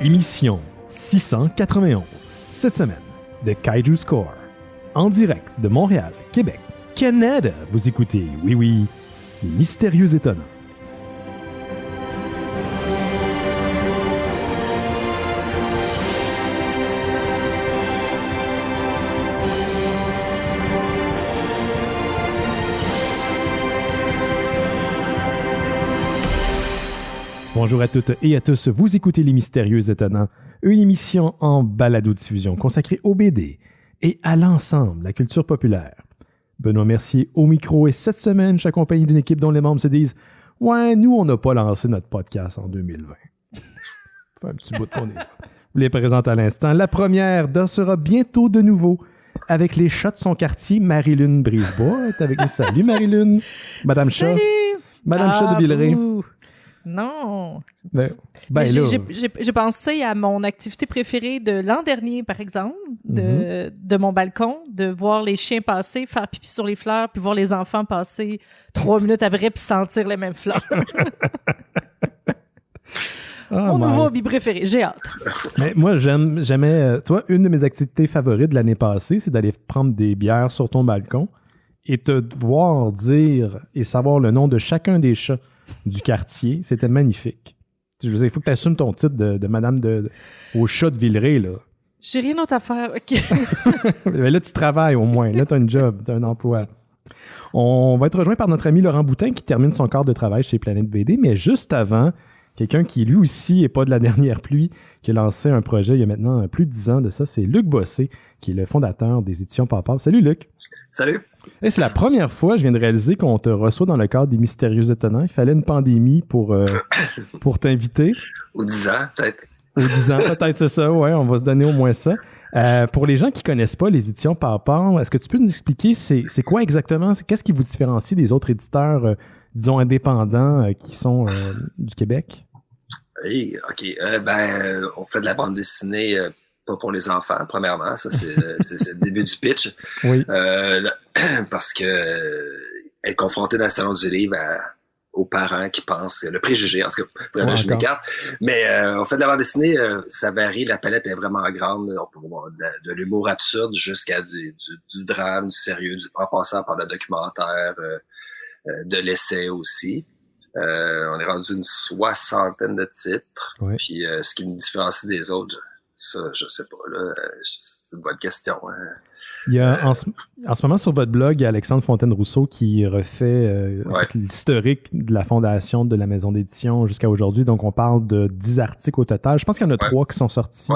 Émission 691. Cette semaine, de Kaiju Score. En direct de Montréal, Québec, Canada. Vous écoutez, oui, les Mystérieux Étonnants. Bonjour à toutes et à tous, vous écoutez Les Mystérieux Étonnants, une émission en balado-diffusion consacrée au BD et à l'ensemble, la culture populaire. Benoît Mercier au micro et cette semaine, je suis accompagné d'une équipe dont les membres se disent « Ouais, nous, on n'a pas lancé notre podcast en 2020. » Ça fait un petit bout qu'on est là. Vous les présente à l'instant. La première dansera bientôt de nouveau avec les chats de son quartier. Marie-Lune Brisebois est avec nous. Salut Marie-Lune. Madame Salut. Chat. Madame Chat de Villeray. Non. Là. J'ai pensé à mon activité préférée de l'an dernier, par exemple, de mon balcon, de voir les chiens passer, faire pipi sur les fleurs, puis voir les enfants passer 3 minutes après, puis sentir les mêmes fleurs. Mon nouveau hobby préféré. J'ai hâte. Mais moi, j'aimais... tu vois, une de mes activités favorites de l'année passée, c'est d'aller prendre des bières sur ton balcon et te voir dire et savoir le nom de chacun des chats du quartier. C'était magnifique. Je veux dire, il faut que tu assumes ton titre de madame au chat de Villeray, là. J'ai rien d'autre à faire. OK. Mais là, tu travailles au moins. Là, tu as un job, tu as un emploi. On va être rejoint par notre ami Laurent Boutin qui termine son quart de travail chez Planète BD, mais juste avant, quelqu'un qui lui aussi n'est pas de la dernière pluie, qui a lancé un projet il y a maintenant plus de 10 ans de ça, c'est Luc Bossé, qui est le fondateur des éditions Papa. Salut Luc. Salut. Et c'est la première fois, je viens de réaliser qu'on te reçoit dans le cadre des Mystérieux Étonnants. Il fallait une pandémie pour t'inviter. Ou 10 ans, peut-être. Ou 10 ans, peut-être, c'est ça, ouais, on va se donner au moins ça. Pour les gens qui ne connaissent pas les éditions Papa, est-ce que tu peux nous expliquer c'est quoi exactement, qu'est-ce qui vous différencie des autres éditeurs, disons, indépendants qui sont du Québec? Oui, OK. On fait de la bande dessinée pas pour les enfants, premièrement. Ça, c'est le début du pitch. Oui. Parce que être confronté dans le salon du livre aux parents qui pensent, le préjugé, en tout cas, pour je m'écarte. Mais on fait de la bande dessinée, ça varie, la palette est vraiment grande. On peut voir de l'humour absurde jusqu'à du drame, du sérieux, en passant par le documentaire, de l'essai aussi. On est rendu une 60aine de titres. Ouais. Puis ce qui nous différencie des autres, ça, je sais pas, là. C'est une bonne question. Hein. Il y a en ce moment sur votre blog, il y a Alexandre Fontaine-Rousseau qui refait l'historique de la fondation de la maison d'édition jusqu'à aujourd'hui. Donc, on parle de 10 articles au total. Je pense qu'il y en a 3 qui sont sortis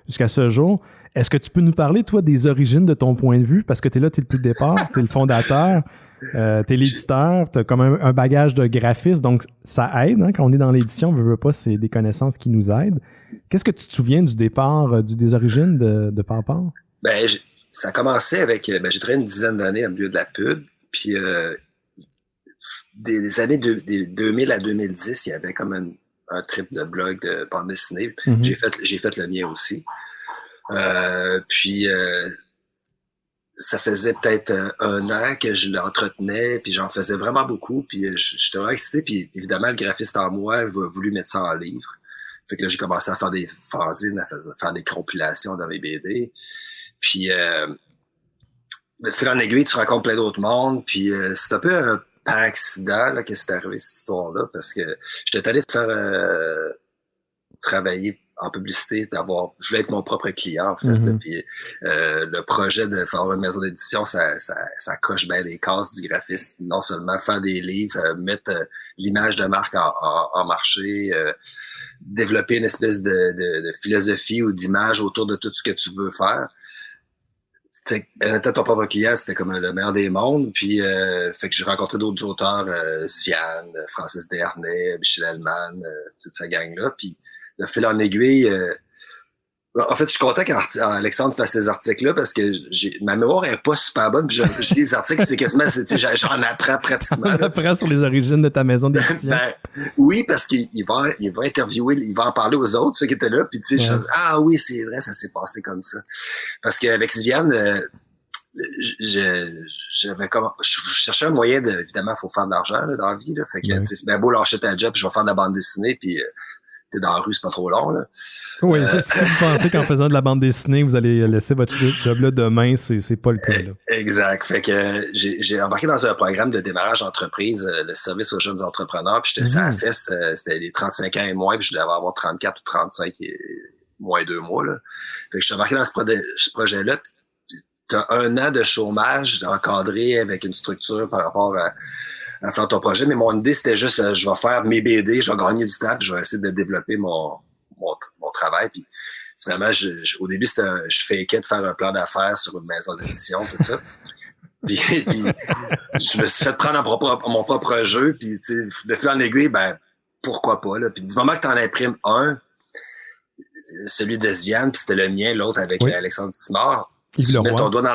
jusqu'à ce jour. Est-ce que tu peux nous parler, toi, des origines de ton point de vue? Parce que tu es là, tu es depuis le départ, tu es le fondateur. T'es l'éditeur, t'as comme un bagage de graphiste, donc ça aide, hein, quand on est dans l'édition, veut pas, c'est des connaissances qui nous aident. Qu'est-ce que tu te souviens du départ, des origines de Papa? Ça a commencé avec, j'ai travaillé une dizaine d'années au milieu de la pub, puis des années 2000 à 2010, il y avait comme un trip de blog de bande dessinée. Mm-hmm. J'ai fait le mien aussi. Ça faisait peut-être un an que je l'entretenais, puis j'en faisais vraiment beaucoup, puis j'étais vraiment excité, puis évidemment, le graphiste en moi a voulu mettre ça en livre. Fait que là, j'ai commencé à faire des fanzines, à faire des compilations dans mes BD. Puis, de fil en aiguille, tu rencontres plein d'autres mondes, puis c'est un peu par accident là, que c'est arrivé cette histoire-là, parce que j'étais allé faire travailler en publicité, je voulais être mon propre client, en fait. Mm-hmm. Puis le projet de faire une maison d'édition, ça coche bien les cases du graphiste. Non seulement faire des livres, mettre l'image de marque en marché, développer une espèce de philosophie ou d'image autour de tout ce que tu veux faire. Fait que ton propre client, c'était comme le meilleur des mondes. Puis fait que j'ai rencontré d'autres auteurs, Sviane, Francis Desharnais, Michel Hellman, toute sa gang-là. Puis de fil en aiguille, en fait, je suis content qu'Alexandre fasse ces articles-là parce que ma mémoire est pas super bonne. Puis j'ai des articles, c'est quasiment, j'en apprends pratiquement. On apprend sur les origines de ta maison d'édition. Oui, parce qu'il va interviewer, il va en parler aux autres, ceux qui étaient là. Puis tu sais, je dis, ah oui, c'est vrai, ça s'est passé comme ça. Parce qu'avec Viviane, je cherchais un moyen évidemment, il faut faire de l'argent là, dans la vie. Là, fait que c'est bien beau lâcher ta job, puis je vais faire de la bande dessinée, puis t'es dans la rue, c'est pas trop long, là. Oui, si vous pensez qu'en faisant de la bande dessinée, vous allez laisser votre job-là demain, c'est pas le cas, là. Exact. Fait que j'ai embarqué dans un programme de démarrage d'entreprise, le service aux jeunes entrepreneurs, puis j'étais sur la fesse, c'était les 35 ans et moins, puis je devais avoir 34 ou 35 et moins 2 mois, là. Fait que je suis embarqué dans ce projet-là, t'as 1 an de chômage encadré avec une structure par rapport à faire ton projet. Mais mon idée, c'était juste, je vais faire mes BD, je vais gagner du temps, puis je vais essayer de développer mon travail. Puis finalement, au début, je fakais de faire un plan d'affaires sur une maison d'édition, tout ça. puis je me suis fait prendre mon propre jeu, puis de fil en aiguille, ben pourquoi pas, là. Puis du moment que t'en imprimes un, celui de Sviane, puis c'était le mien, l'autre avec Alexandre Simard, Yves Leroy. Mets ton doigt dans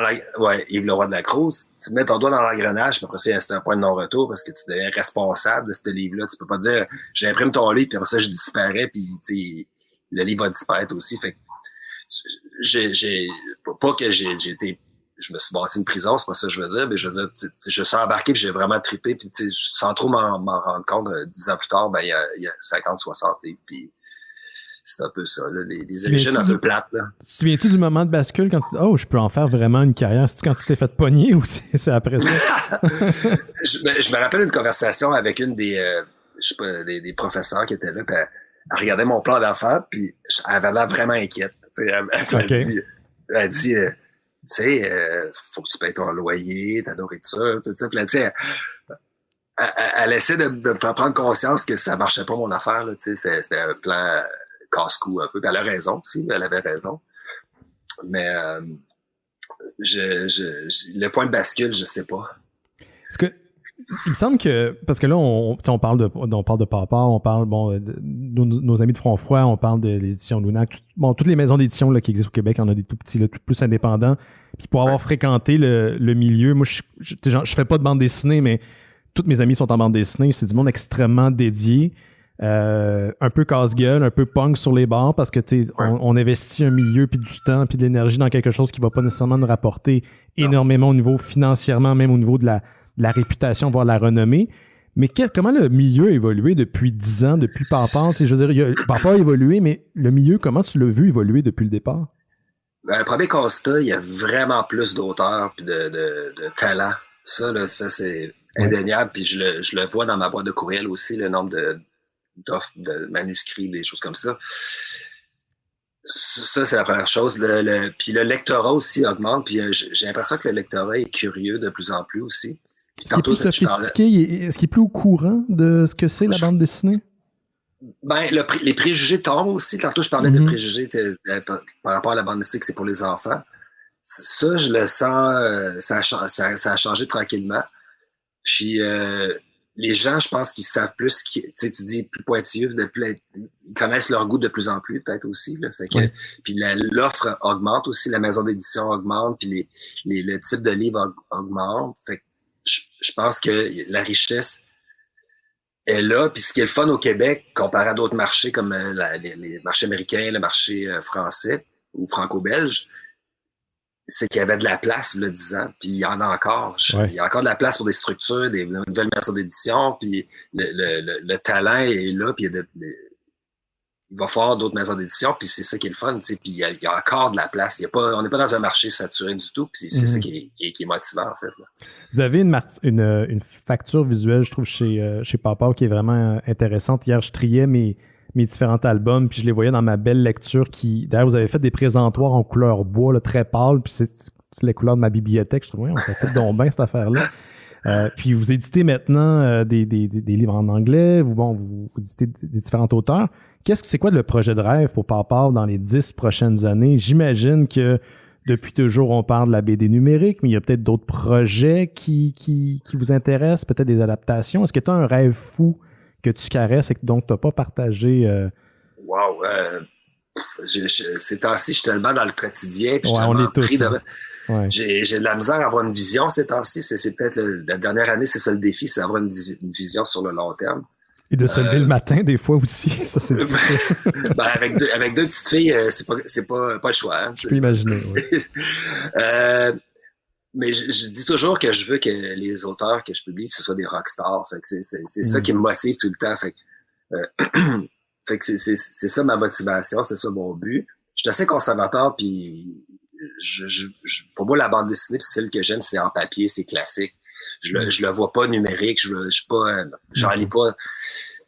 Yves Leroy de la Cruz. Tu mets ton doigt dans l'engrenage, puis après ça, c'est un point de non-retour parce que tu deviens responsable de ce livre-là. Tu peux pas dire, j'imprime ton livre, puis après ça, je disparais, puis le livre va disparaître aussi. Fait que pas que je me suis bâti une prison, c'est pas ça que je veux dire, mais je veux dire, je suis embarqué, puis j'ai vraiment trippé, puis sans trop m'en rendre compte, 10 ans plus tard, ben il y a 50, 60 livres, puis c'est un peu ça, là, les origines un peu plates. Là. Tu te souviens-tu du moment de bascule quand tu dis « Oh, je peux en faire vraiment une carrière », c'est-tu quand tu t'es fait pogner ou c'est après ça? je me rappelle une conversation avec une des professeurs qui étaient là, puis elle regardait mon plan d'affaires, puis elle avait l'air vraiment inquiète. Elle dit tu sais, faut que tu payes ton loyer, ta nourriture, tout ça. Puis là, tu sais, elle essaie de me faire prendre conscience que ça marchait pas mon affaire, là, tu sais, c'était un plan casse-cou un peu. Puis elle a raison aussi, elle avait raison. Mais le point de bascule, je sais pas. Est-ce que il me semble que, parce que là, on parle de Papa, on parle de nos amis de Front Froid, on parle de l'édition Lunac, toutes les maisons d'édition là, qui existent au Québec, on a des tout petits, là, tout plus indépendants. Puis pour avoir fréquenté le milieu, moi, je fais pas de bande dessinée, mais tous mes amis sont en bande dessinée, c'est du monde extrêmement dédié. Un peu casse-gueule, un peu punk sur les bords parce que on investit un milieu puis du temps puis de l'énergie dans quelque chose qui va pas nécessairement nous rapporter énormément au niveau financièrement, même au niveau de la réputation, voire la renommée. Mais comment le milieu a évolué depuis 10 ans, depuis Papa? Je veux dire, Papa a évolué, mais le milieu, comment tu l'as vu évoluer depuis le départ? Ben, premier constat, il y a vraiment plus d'auteurs puis de talent. Ça, c'est indéniable. Puis je le vois dans ma boîte de courriel aussi, le nombre d'offres de manuscrits, des choses comme ça. Ça, c'est la première chose. Puis le lectorat aussi augmente. Puis j'ai l'impression que le lectorat est curieux de plus en plus aussi. Est-ce qu'il est plus sophistiqué? Est-ce qu'il est plus au courant de ce que c'est la bande dessinée? Ben, les préjugés tombent aussi. Tantôt, je parlais de préjugés par rapport à la bande dessinée que c'est pour les enfants. Ça, je le sens, ça a changé tranquillement. Puis les gens, je pense qu'ils savent plus, tu dis plus pointilleux, ils connaissent leur goût de plus en plus, peut-être aussi. Là, fait que, puis l'offre augmente aussi, la maison d'édition augmente, puis le type de livre augmente. Fait que je pense que la richesse est là. Puis ce qui est le fun au Québec, comparé à d'autres marchés comme les marchés américains, le marché français ou franco-belge, c'est qu'il y avait de la place, il y a 10 ans, puis il y en a encore. Il y a encore de la place pour des structures, des nouvelles maisons d'édition, puis le talent est là, puis il va falloir d'autres maisons d'édition, puis c'est ça qui est le fun, puis il y a encore de la place. On n'est pas dans un marché saturé du tout, puis c'est ça qui est motivant, en fait. Là. Vous avez une facture visuelle, je trouve, chez Papa qui est vraiment intéressante. Hier, je triais mes différents albums, puis je les voyais dans ma belle lecture d'ailleurs, vous avez fait des présentoirs en couleur bois, là, très pâle, puis c'est les couleurs de ma bibliothèque. Je trouve, ça fait donc bien cette affaire-là. Puis vous éditez maintenant des livres en anglais, vous éditez des différents auteurs. C'est quoi le projet de rêve pour Papa dans les 10 prochaines années? J'imagine que depuis toujours, on parle de la BD numérique, mais il y a peut-être d'autres projets qui vous intéressent, peut-être des adaptations. Est-ce que tu as un rêve fou que tu caresses et que donc tu n'as pas partagé? Wow! Ces temps-ci, je suis tellement dans le quotidien. Puis on est tous. J'ai de la misère à avoir une vision ces temps-ci. C'est peut-être la dernière année, c'est ça le défi, c'est d'avoir une vision sur le long terme. Et de se lever le matin, des fois aussi. Ça, c'est difficile. Avec deux petites filles, c'est pas le choix. Hein. Je peux imaginer. Mais je dis toujours que je veux que les auteurs que je publie, ce soient des rockstars. Fait que c'est ça qui me motive tout le temps. Fait que, Fait que c'est ça ma motivation, c'est ça mon but. Je suis assez conservateur, puis pour moi, la bande dessinée, c'est celle que j'aime, c'est en papier, c'est classique. Je le vois pas numérique, j'en lis pas.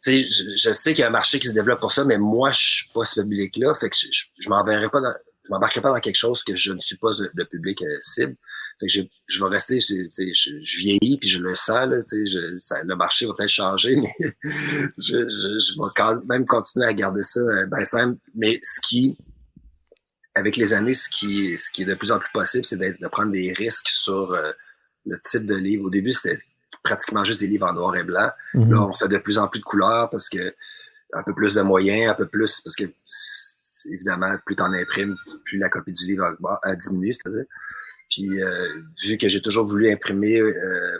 Tu sais, je sais qu'il y a un marché qui se développe pour ça, mais moi, je suis pas ce public-là. Fait que je m'embarquerai pas dans quelque chose que je ne suis pas le public cible. Fait que je vais rester, je vieillis puis je le sens, là, le marché va peut-être changer, mais je vais quand même continuer à garder ça ben simple. Mais avec les années, ce qui est de plus en plus possible, c'est de prendre des risques sur le type de livre. Au début, c'était pratiquement juste des livres en noir et blanc. Mm-hmm. Là, on fait de plus en plus de couleurs parce que un peu plus de moyens, un peu plus, parce que évidemment, plus t'en imprimes, plus la copie du livre diminue, c'est-à-dire. Puis, vu que j'ai toujours voulu imprimer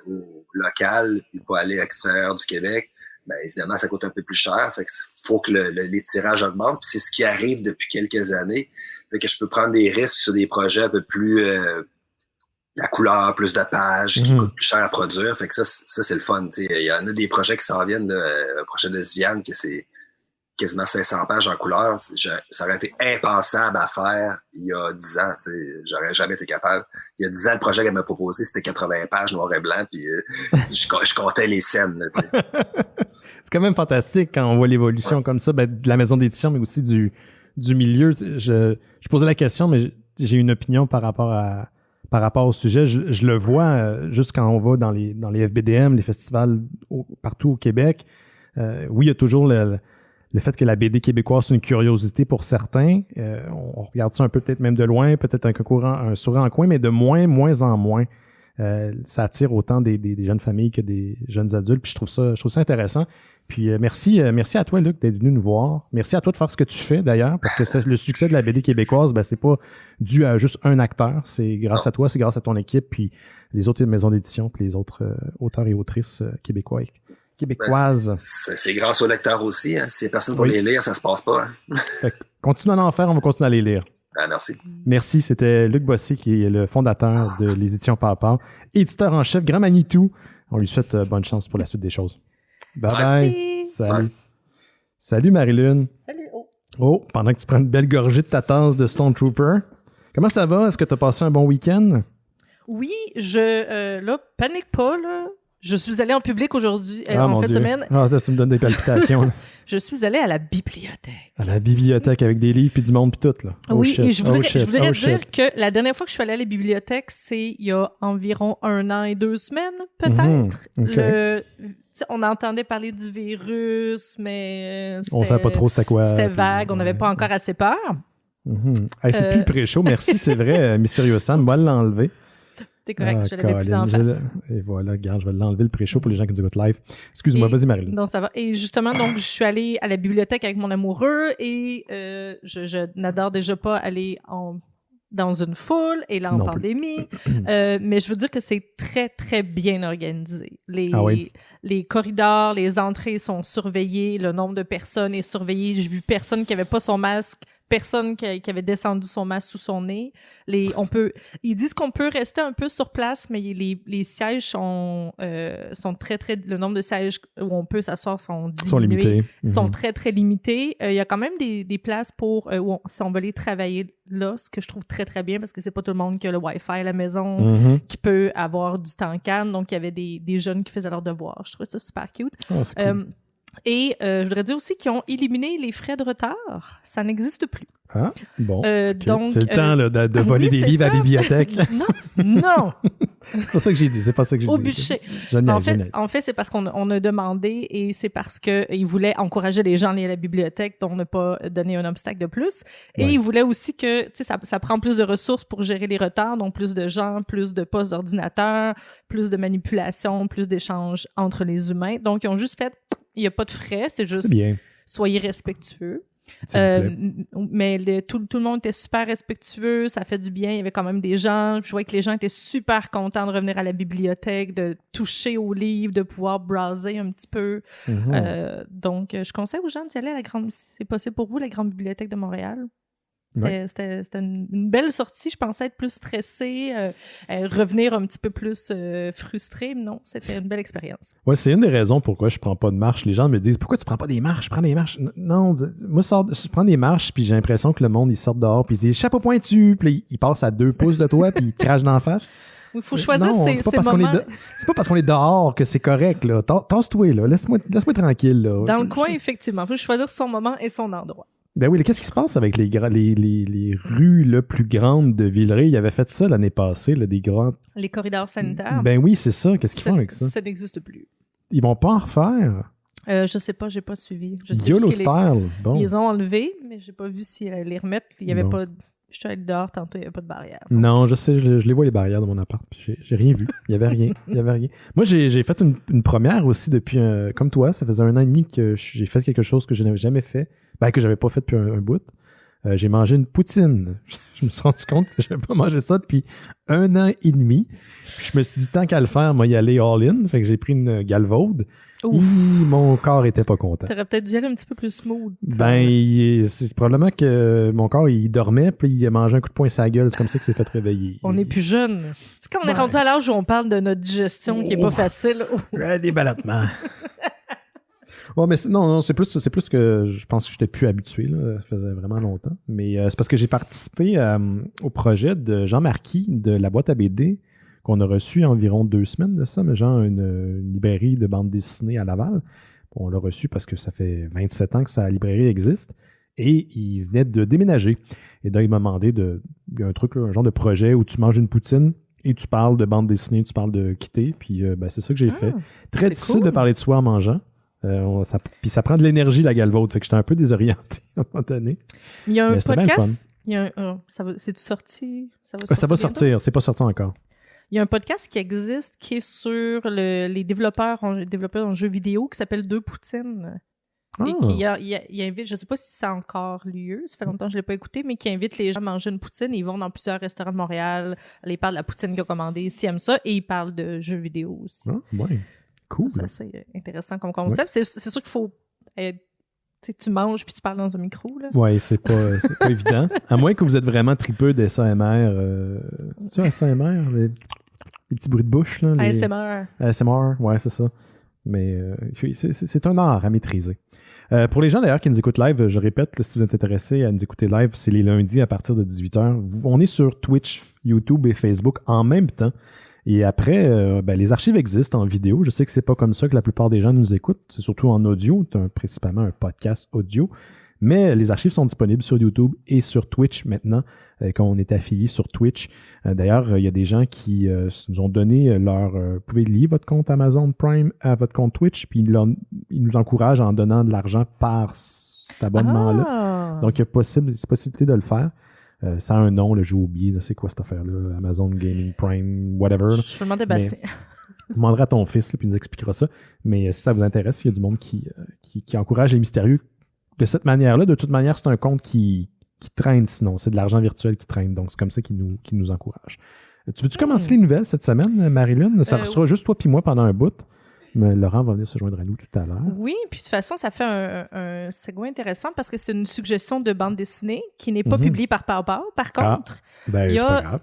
au local et pas aller à l'extérieur du Québec, ben évidemment, ça coûte un peu plus cher. Fait que faut que les tirages augmentent. Puis c'est ce qui arrive depuis quelques années. Fait que je peux prendre des risques sur des projets un peu plus la couleur, plus de pages, qui coûtent plus cher à produire. Fait que ça c'est le fun. Il y en a des projets qui s'en viennent, un projet de Sviane, que c'est quasiment 500 pages en couleur. Ça aurait été impensable à faire il y a 10 ans. J'aurais jamais été capable. Il y a 10 ans, le projet qu'elle m'a proposé, c'était 80 pages noir et blanc, puis je comptais les scènes. Là, c'est quand même fantastique quand on voit l'évolution comme ça, de la maison d'édition, mais aussi du milieu. Je posais la question, mais j'ai une opinion par rapport au sujet. Je le vois juste quand on va dans les FBDM, les festivals partout au Québec. Oui, il y a toujours le fait que la BD québécoise, c'est une curiosité pour certains. On regarde ça un peu peut-être même de loin, peut-être un sourire en coin, mais de moins en moins. Ça attire autant des jeunes familles que des jeunes adultes. Puis je trouve ça intéressant. Puis merci à toi, Luc, d'être venu nous voir. Merci à toi de faire ce que tu fais, d'ailleurs, parce que le succès de la BD québécoise, c'est pas dû à juste un acteur. C'est grâce à toi, c'est grâce à ton équipe, puis les autres maisons d'édition, puis les autres auteurs et autrices québécoises. C'est grâce aux lecteurs aussi. Hein. Si c'est personne pour les lire, ça se passe pas. Hein. Continue à en faire, on va continuer à les lire. Merci. Merci, c'était Luc Bossé qui est le fondateur de les éditions Papa, éditeur en chef, grand Manitou. On lui souhaite bonne chance pour la suite des choses. Bye bye. Salut. Bye. Salut Marie-Lune. Salut. Oh, pendant que tu prends une belle gorgée de ta tasse de Stone Trooper. Comment ça va? Est-ce que tu as passé un bon week-end? Oui, là, panique pas, là. Je suis allée en public aujourd'hui, en fin de semaine. Ah, tu me donnes des palpitations. Je suis allée à la bibliothèque. À la bibliothèque avec des livres puis du monde puis tout, là. Oui, et je voudrais dire que la dernière fois que je suis allée à la bibliothèque, c'est il y a environ 1 an et 2 semaines, peut-être. Okay. On entendait parler du virus, mais on savait pas trop c'était quoi. C'était vague, on n'avait pas encore assez peur. Hey, c'est plus le pré-show, merci, c'est vrai, Mystérieux Sam, moi l'enlever. C'est correct, je l'avais plus d'en face. Et voilà, regarde, je vais l'enlever le pré-show pour les gens qui nous écoutent live. Excuse-moi, vas-y Marie-Lune. Non, ça va. Et justement, donc, je suis allée à la bibliothèque avec mon amoureux et je n'adore déjà pas aller dans une foule et là en pandémie. Mais je veux dire que c'est très, très bien organisé. Les corridors, les entrées sont surveillées, le nombre de personnes est surveillé. J'ai vu personne qui n'avait pas son masque, personne qui avait descendu son masque sous son nez. Ils disent qu'on peut rester un peu sur place, mais les sièges sont très, très... Le nombre de sièges où on peut s'asseoir sont diminués. Sont très, très limités. Il y a quand même des places pour... si on veut aller travailler là, ce que je trouve très, très bien, parce que c'est pas tout le monde qui a le Wi-Fi à la maison, qui peut avoir du temps calme. Donc, il y avait des jeunes qui faisaient leurs devoirs. Je trouvais ça super cute. Oh, c'est cool. Et je voudrais dire aussi qu'ils ont éliminé les frais de retard. Ça n'existe plus. Ah, bon. Donc, c'est le temps là, de voler des livres à la bibliothèque. Non! C'est pas ça que j'ai dit. C'est pas ça que j'ai dit. Au bûcher. En fait, c'est parce qu'on a demandé et c'est parce qu'ils voulaient encourager les gens à aller à la bibliothèque, donc ne pas donner un obstacle de plus. Et ils voulaient aussi que, tu sais, ça prend plus de ressources pour gérer les retards, donc plus de gens, plus de postes d'ordinateur, plus de manipulation, plus d'échanges entre les humains. Donc, ils ont juste fait, il n'y a pas de frais, c'est juste soyez respectueux. Mais tout le monde était super respectueux, ça fait du bien, il y avait quand même des gens, je voyais que les gens étaient super contents de revenir à la bibliothèque, de toucher aux livres, de pouvoir browser un petit peu. Donc, je conseille aux gens d'y aller à si c'est possible pour vous, la Grande Bibliothèque de Montréal. C'était une belle sortie. Je pensais être plus stressée, revenir un petit peu plus frustrée, mais non, c'était une belle expérience. Ouais, c'est une des raisons pourquoi je prends pas de marche. Les gens me disent « Pourquoi tu prends pas des marches? Prends des marches. » Non, moi, je prends des marches, puis j'ai l'impression que le monde, il sort dehors, puis il dit « Chapeau pointu! » Puis il passe à 2 pouces de toi, puis il te crache d'en face. Il faut choisir ses moments. C'est pas parce qu'on est dehors que c'est correct, là. Tasse-toi, là. Laisse-moi tranquille, là. Dans le coin, effectivement. Il faut choisir son moment et son endroit. Ben oui, qu'est-ce qui se passe avec les rues là, plus grandes de Villeray? Ils avaient fait ça l'année passée, là, des grands... Les corridors sanitaires. Ben oui, c'est ça. Qu'est-ce qu'ils font avec ça? Ça n'existe plus. Ils vont pas en refaire? Je sais pas, j'ai pas suivi. YOLO style, bon. Ils ont enlevé, mais j'ai pas vu s'ils allaient les remettre. Il y avait pas... Je suis allé dehors tantôt, il n'y avait pas de barrière. Donc. Non, je sais, je les vois les barrières dans mon appart. J'ai rien vu. Il y avait rien. Moi, j'ai fait une première aussi depuis, comme toi, ça faisait 1 an et demi que j'ai fait quelque chose que je n'avais jamais fait, que j'avais pas fait depuis un bout. J'ai mangé une poutine. Je me suis rendu compte que je n'avais pas mangé ça depuis 1 an et demi. Je me suis dit, tant qu'à le faire, moi, y aller all-in. Fait que j'ai pris une galvaude. Mon corps était pas content. T'aurais peut-être dû aller un petit peu plus smooth. C'est probablement que mon corps, il dormait, puis il a mangé un coup de poing sur la gueule. C'est comme ça qu'il s'est fait réveiller. On est plus jeune. C'est quand on est rendu à l'âge où on parle de notre digestion qui est pas facile. Des ballottements. Ouais, mais non, c'est plus que je pense que j'étais plus habitué, là. Ça faisait vraiment longtemps. Mais c'est parce que j'ai participé au projet de Jean Marquis de la boîte à BD qu'on a reçu environ 2 semaines de ça, mais genre une librairie de bande dessinée à Laval. On l'a reçu parce que ça fait 27 ans que sa librairie existe et il venait de déménager. Et donc, il m'a demandé il y a un truc, là, un genre de projet où tu manges une poutine et tu parles de bande dessinée, tu parles de quitter. Puis c'est ça que j'ai fait. Très difficile de parler de soi en mangeant. Puis ça prend de l'énergie, la galvaude. Fait que j'étais un peu désorienté à un moment donné. Il y a un podcast. C'est-tu sorti? Ça va sortir. C'est pas sorti encore. Il y a un podcast qui existe qui est sur les développeurs en jeux vidéo qui s'appelle Deux Poutines. Et qui invite, je ne sais pas si ça a encore lieu, ça fait longtemps que je ne l'ai pas écouté, mais qui invite les gens à manger une poutine. Ils vont dans plusieurs restaurants de Montréal. Ils parlent de la poutine qu'ils ont commandée, s'ils aiment ça, et ils parlent de jeux vidéo aussi. Ouais. Cool. C'est assez intéressant comme concept. Ouais. C'est sûr qu'il faut... tu manges puis tu parles dans un micro. Oui, c'est pas évident. À moins que vous êtes vraiment tripeux d'ASMR. C'est ça, ASMR? Les petits bruits de bouche. Là, ASMR, ouais, c'est ça. Mais c'est un art à maîtriser. Pour les gens d'ailleurs qui nous écoutent live, je répète, là, si vous êtes intéressés à nous écouter live, c'est les lundis à partir de 18h. On est sur Twitch, YouTube et Facebook en même temps. Et après, les archives existent en vidéo. Je sais que c'est pas comme ça que la plupart des gens nous écoutent. C'est surtout en audio. C'est principalement un podcast audio. Mais les archives sont disponibles sur YouTube et sur Twitch maintenant, quand on est affilié sur Twitch. D'ailleurs, il y a des gens qui nous ont donné vous pouvez lier votre compte Amazon Prime à votre compte Twitch, puis ils nous encouragent en donnant de l'argent par cet abonnement-là. Donc, il y a possibilité de le faire. Ça a un nom, j'ai oublié, là, c'est quoi cette affaire-là? Amazon Gaming Prime, whatever. Là. Je vais demander Bastien. On demandera à ton fils, là, puis il nous expliquera ça. Mais si ça vous intéresse, il y a du monde qui encourage les mystérieux de cette manière-là. De toute manière, c'est un compte qui traîne sinon. C'est de l'argent virtuel qui traîne. Donc, c'est comme ça qu'il nous encourage. Tu veux-tu commencer les nouvelles cette semaine, Marie-Lune? Ça sera juste toi puis moi pendant un bout. Mais Laurent va venir se joindre à nous tout à l'heure. Oui, puis de toute façon, ça fait un segue intéressant parce que c'est une suggestion de bande dessinée qui n'est pas publiée par Pow. Par contre, c'est pas grave.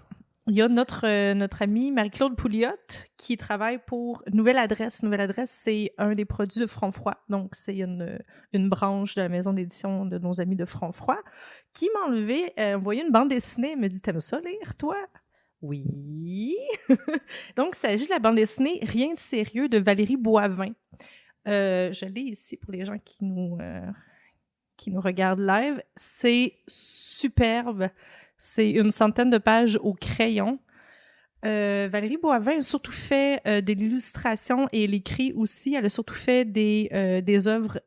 Il y a notre amie Marie-Claude Pouliot qui travaille pour Nouvelle Adresse. Nouvelle Adresse, c'est un des produits de Front Froid. Donc, c'est une branche de la maison d'édition de nos amis de Front Froid qui m'a envoyé une bande dessinée. Elle me dit « T'aimes ça lire, toi? » Oui. Donc, il s'agit de la bande dessinée Rien de sérieux de Valérie Boivin. Je l'ai ici pour les gens qui nous regardent live. C'est superbe. C'est une centaine de pages au crayon. Valérie Boivin a surtout fait de l'illustration et elle écrit aussi. Elle a surtout fait des œuvres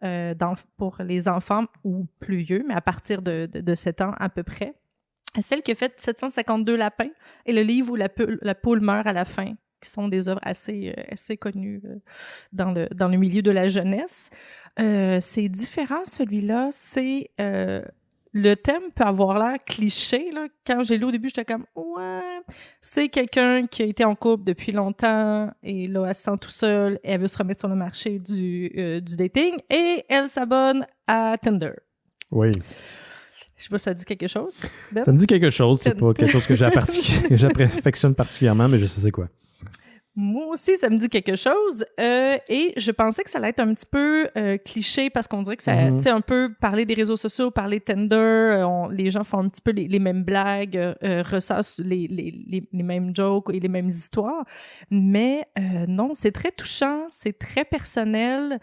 pour les enfants ou plus vieux, mais à partir de 7 ans à peu près. Celle qui a fait 752 lapins et le livre où la poule meurt à la fin, qui sont des œuvres assez connues dans le milieu de la jeunesse. C'est différent, celui-là. C'est... le thème peut avoir l'air cliché. Là. Quand j'ai lu au début, j'étais comme « Ouais, c'est quelqu'un qui a été en couple depuis longtemps et là, elle se sent tout seule et elle veut se remettre sur le marché du dating et elle s'abonne à Tinder. » Oui. Je sais pas si ça dit quelque chose. Ben? Ça me dit quelque chose. C'est pas quelque chose que j'affectionne particulièrement, mais je sais c'est quoi. Moi aussi, ça me dit quelque chose. Et je pensais que ça allait être un petit peu cliché parce qu'on dirait que ça, tu sais, un peu parler des réseaux sociaux, parler Tinder, les gens font un petit peu les mêmes blagues, ressassent les mêmes jokes et les mêmes histoires. Mais non, c'est très touchant, c'est très personnel.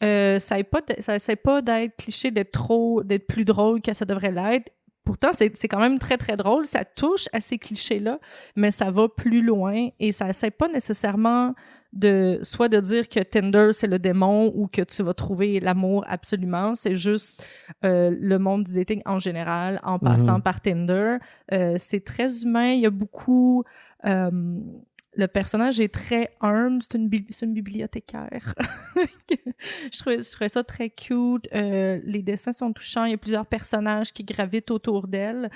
Ça essaie pas d'être cliché, d'être plus drôle que ça devrait l'être. Pourtant, c'est quand même très, très drôle. Ça touche à ces clichés-là, mais ça va plus loin et ça essaie pas nécessairement soit de dire que Tinder, c'est le démon ou que tu vas trouver l'amour absolument. C'est juste le monde du dating en général, en passant par Tinder. C'est très humain. Il y a beaucoup... le personnage est très humble, c'est une bibliothécaire. je trouvais ça très cute. Les dessins sont touchants, il y a plusieurs personnages qui gravitent autour d'elle.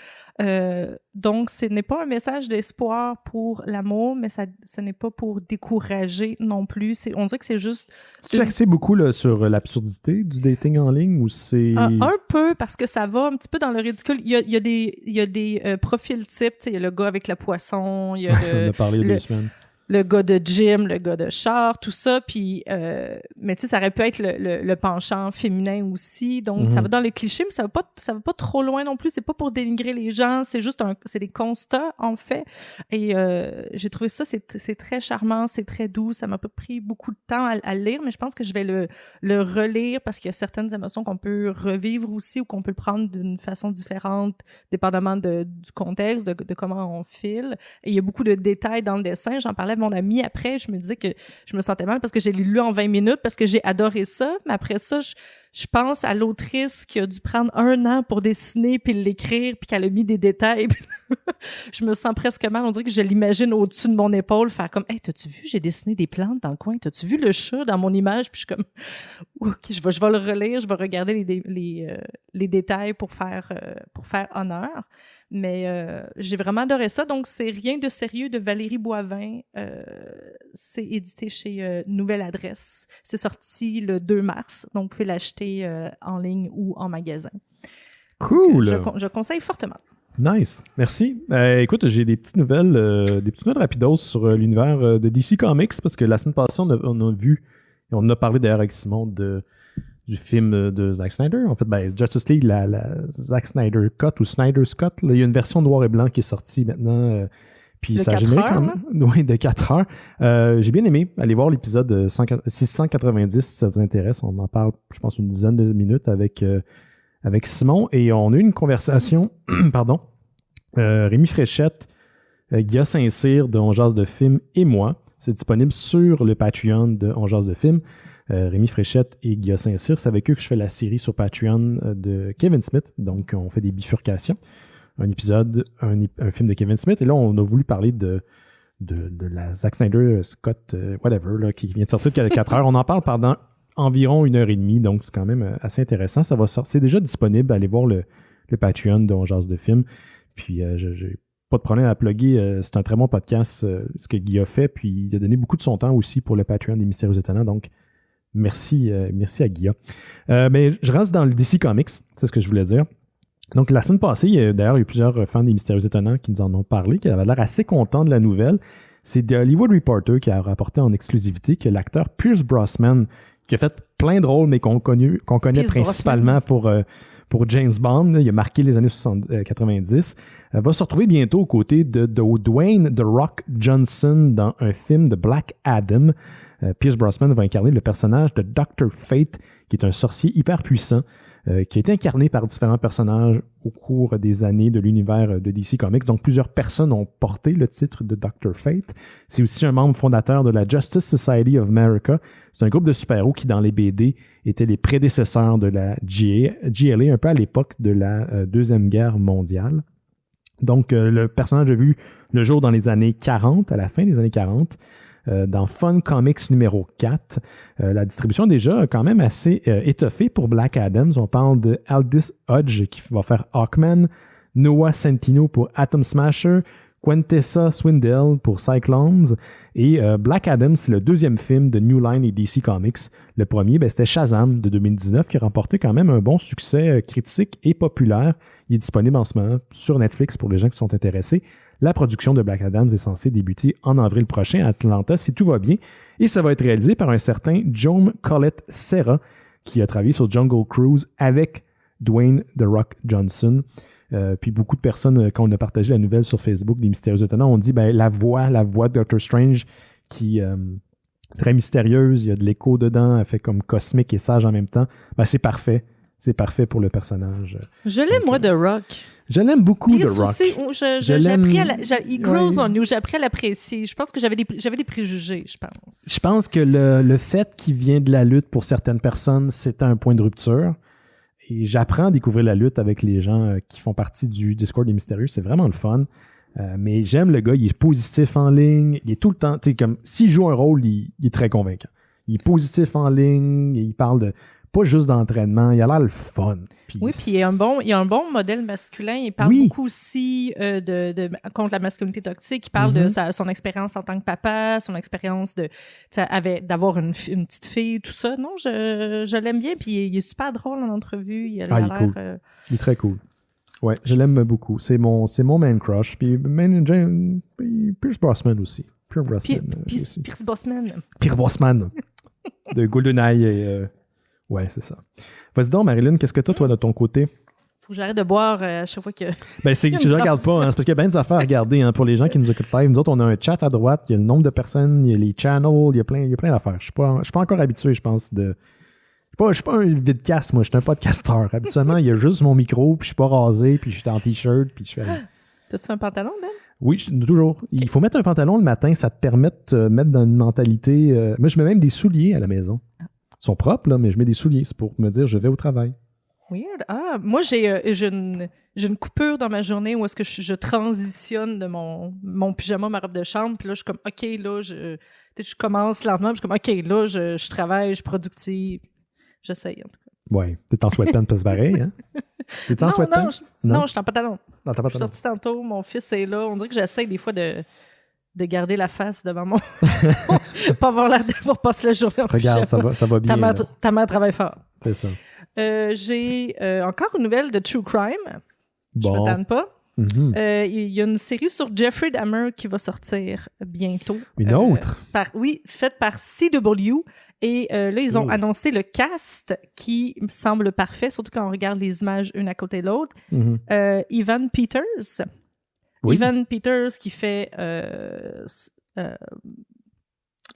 Donc, ce n'est pas un message d'espoir pour l'amour, mais ce n'est pas pour décourager non plus. On dirait que c'est juste... Tu axes beaucoup là, sur l'absurdité du dating en ligne ou c'est... un peu, parce que ça va un petit peu dans le ridicule. Il y a des profils types. Il y a le gars avec le poisson, il y a on a parlé il y a 2 semaines. Le gars de gym, le gars de char, tout ça. Puis, mais tu sais, ça aurait pu être le penchant féminin aussi. Donc, ça va dans le cliché, mais ça va pas trop loin non plus. C'est pas pour dénigrer les gens. C'est juste c'est des constats, en fait. Et j'ai trouvé ça, c'est très charmant, c'est très doux. Ça m'a pas pris beaucoup de temps à lire, mais je pense que je vais le relire parce qu'il y a certaines émotions qu'on peut revivre aussi ou qu'on peut le prendre d'une façon différente, dépendamment du contexte, de comment on file. Et il y a beaucoup de détails dans le dessin. J'en parlais à mon ami après, je me disais que je me sentais mal parce que j'ai lu en 20 minutes parce que j'ai adoré ça, mais après ça, je pense à l'autrice qui a dû prendre 1 an pour dessiner puis l'écrire puis qu'elle a mis des détails. Je me sens presque mal, on dirait que je l'imagine au-dessus de mon épaule faire comme « Hey, t'as-tu vu, j'ai dessiné des plantes dans le coin, t'as-tu vu le chat dans mon image? » Puis je suis comme « OK, je vais le relire, je vais regarder les détails pour faire honneur. » Mais j'ai vraiment adoré ça. Donc, c'est Rien de sérieux de Valérie Boivin. C'est édité chez Nouvelle Adresse. C'est sorti le 2 mars. Donc, vous pouvez l'acheter en ligne ou en magasin. Cool! Donc, je conseille fortement. Nice. Merci. Écoute, j'ai des petites nouvelles rapidos sur l'univers de DC Comics parce que la semaine passée, on a vu, et on en a parlé d'ailleurs avec Simon du film de Zack Snyder. En fait, Justice League, la Zack Snyder Cut ou Snyder's Cut. Là, il y a une version noir et blanc qui est sortie maintenant. Puis ça a généré quand même. Oui, de 4 heures. J'ai bien aimé aller voir l'épisode 690 si ça vous intéresse. On en parle, je pense, une dizaine de minutes avec Simon. Et on a eu une conversation, pardon, Rémi Fréchette, Guilla Saint-Cyr de On Jase de Film et moi. C'est disponible sur le Patreon de On Jase de Film. Rémi Fréchette et Guilla Saint-Cyr, c'est avec eux que je fais la série sur Patreon de Kevin Smith. Donc, on fait des bifurcations. Un épisode, un film de Kevin Smith. Et là, on a voulu parler de la Zack Snyder, Scott, whatever, là, qui vient de sortir de 4 heures. On en parle pendant environ 1h30, donc c'est quand même assez intéressant. Ça va sortir. C'est déjà disponible. Allez voir le Patreon de On Jase de Film. Puis, j'ai pas de problème à plugger. C'est un très bon podcast, ce que Guy a fait. Puis, il a donné beaucoup de son temps aussi pour le Patreon des Mystérieux Étonnants. Donc, merci à Guilla. Mais je reste dans le DC Comics, c'est ce que je voulais dire. Donc, la semaine passée, d'ailleurs, il y a eu plusieurs fans des Mystérieux Étonnants qui nous en ont parlé, qui avaient l'air assez contents de la nouvelle. C'est The Hollywood Reporter qui a rapporté en exclusivité que l'acteur Pierce Brosnan, qui a fait plein de rôles, mais qu'on connaît Pierce principalement pour James Bond, il a marqué les années 90, va se retrouver bientôt aux côtés de Dwayne The Rock Johnson dans un film de Black Adam. Pierce Brosnan va incarner le personnage de Dr. Fate, qui est un sorcier hyper puissant, qui a été incarné par différents personnages au cours des années de l'univers de DC Comics. Donc, plusieurs personnes ont porté le titre de Dr. Fate. C'est aussi un membre fondateur de la Justice Society of America. C'est un groupe de super-héros qui, dans les BD, étaient les prédécesseurs de la GLA, un peu à l'époque de la Deuxième Guerre mondiale. Donc, le personnage a vu le jour dans les années 40, à la fin des années 40, dans Fun Comics numéro 4. La distribution est déjà quand même assez étoffée pour Black Adam. On parle de Aldis Hodge qui va faire Hawkman, Noah Centineo pour Atom Smasher, Quintessa Swindell pour Cyclones. Et Black Adam, c'est le deuxième film de New Line et DC Comics. Le premier, c'était Shazam de 2019 qui a remporté quand même un bon succès critique et populaire. Il est disponible en ce moment sur Netflix pour les gens qui sont intéressés. La production de Black Adam est censée débuter en avril prochain à Atlanta si tout va bien. Et ça va être réalisé par un certain Joan Collett Serra qui a travaillé sur Jungle Cruise avec Dwayne The Rock Johnson. Puis beaucoup de personnes, quand on a partagé la nouvelle sur Facebook des Mystérieux Étonnants, ont dit la voix de Doctor Strange qui est très mystérieuse, il y a de l'écho dedans, elle fait comme cosmique et sage en même temps. C'est parfait. C'est parfait pour le personnage. Je l'aime, moi, The Rock. Je l'aime beaucoup, The Rock. Aussi, j'ai appris il grows on you. J'ai appris à l'apprécier. Je pense que j'avais des préjugés, je pense. Je pense que le fait qu'il vient de la lutte pour certaines personnes, c'est un point de rupture. Et j'apprends à découvrir la lutte avec les gens qui font partie du Discord des Mystérieux. C'est vraiment le fun. Mais j'aime le gars. Il est positif en ligne. Il est tout le temps... comme s'il joue un rôle, il est très convaincant. Il est positif en ligne. Il parle de... Pas juste d'entraînement, il a l'air le fun. Puis il y a un bon modèle masculin. Il parle beaucoup aussi contre la masculinité toxique. Il parle de son expérience en tant que papa, son expérience d'avoir une petite fille, tout ça. Non, je l'aime bien. Puis il est super drôle en entrevue. Il a l'air... Cool. Il est très cool. Ouais, je l'aime beaucoup. C'est mon man crush. Puis Pierce Brosnan aussi. Pierce Brosnan. Pierce Brosnan. De GoldenEye et... Ouais, c'est ça. Vas-y donc, Marilyn, qu'est-ce que toi, de ton côté? Faut que j'arrête de boire à chaque fois que... C'est que je ne regarde pas, c'est parce qu'il y a bien des affaires à regarder pour les gens qui nous écoutent live. Nous autres, on a un chat à droite, il y a le nombre de personnes, il y a les channels, il y a plein d'affaires. Je suis pas encore habitué, je pense, de... Je suis pas un vidcast, moi, je suis un podcasteur. Habituellement, il y a juste mon micro, puis je suis pas rasé, puis je suis en t-shirt, puis je fais... T'as-tu un pantalon, Ben? Oui, toujours. Okay. Il faut mettre un pantalon le matin, ça te permet de te mettre dans une mentalité... Moi, je mets même des souliers à la maison. Ils sont propres, là, mais je mets des souliers. C'est pour me dire je vais au travail. Weird. Moi, j'ai une coupure dans ma journée où est-ce que je transitionne de mon pyjama, ma robe de chambre. Puis là, je suis comme, OK, là, je commence lentement. Puis je suis comme, OK, là, je travaille, je suis productive. J'essaye, en tout cas. Ouais. T'es en sweatpants, parce pareil, hein? T'es en sweatpants? Non, je suis en pantalon. Je suis sortie tantôt, mon fils est là. On dirait que j'essaye des fois de garder la face devant mon... pas avoir l'air d'avoir passé la journée en Regarde, ça va bien. Ta mère travaille fort. C'est ça. J'ai encore une nouvelle de True Crime. Bon. Je me tanne pas. Mm-hmm. Il y a une série sur Jeffrey Dahmer qui va sortir bientôt. Une autre? Faite par CW. Et là, ils ont annoncé le cast qui me semble parfait, surtout quand on regarde les images une à côté de l'autre. Evan Peters. Oui. Evan Peters qui fait...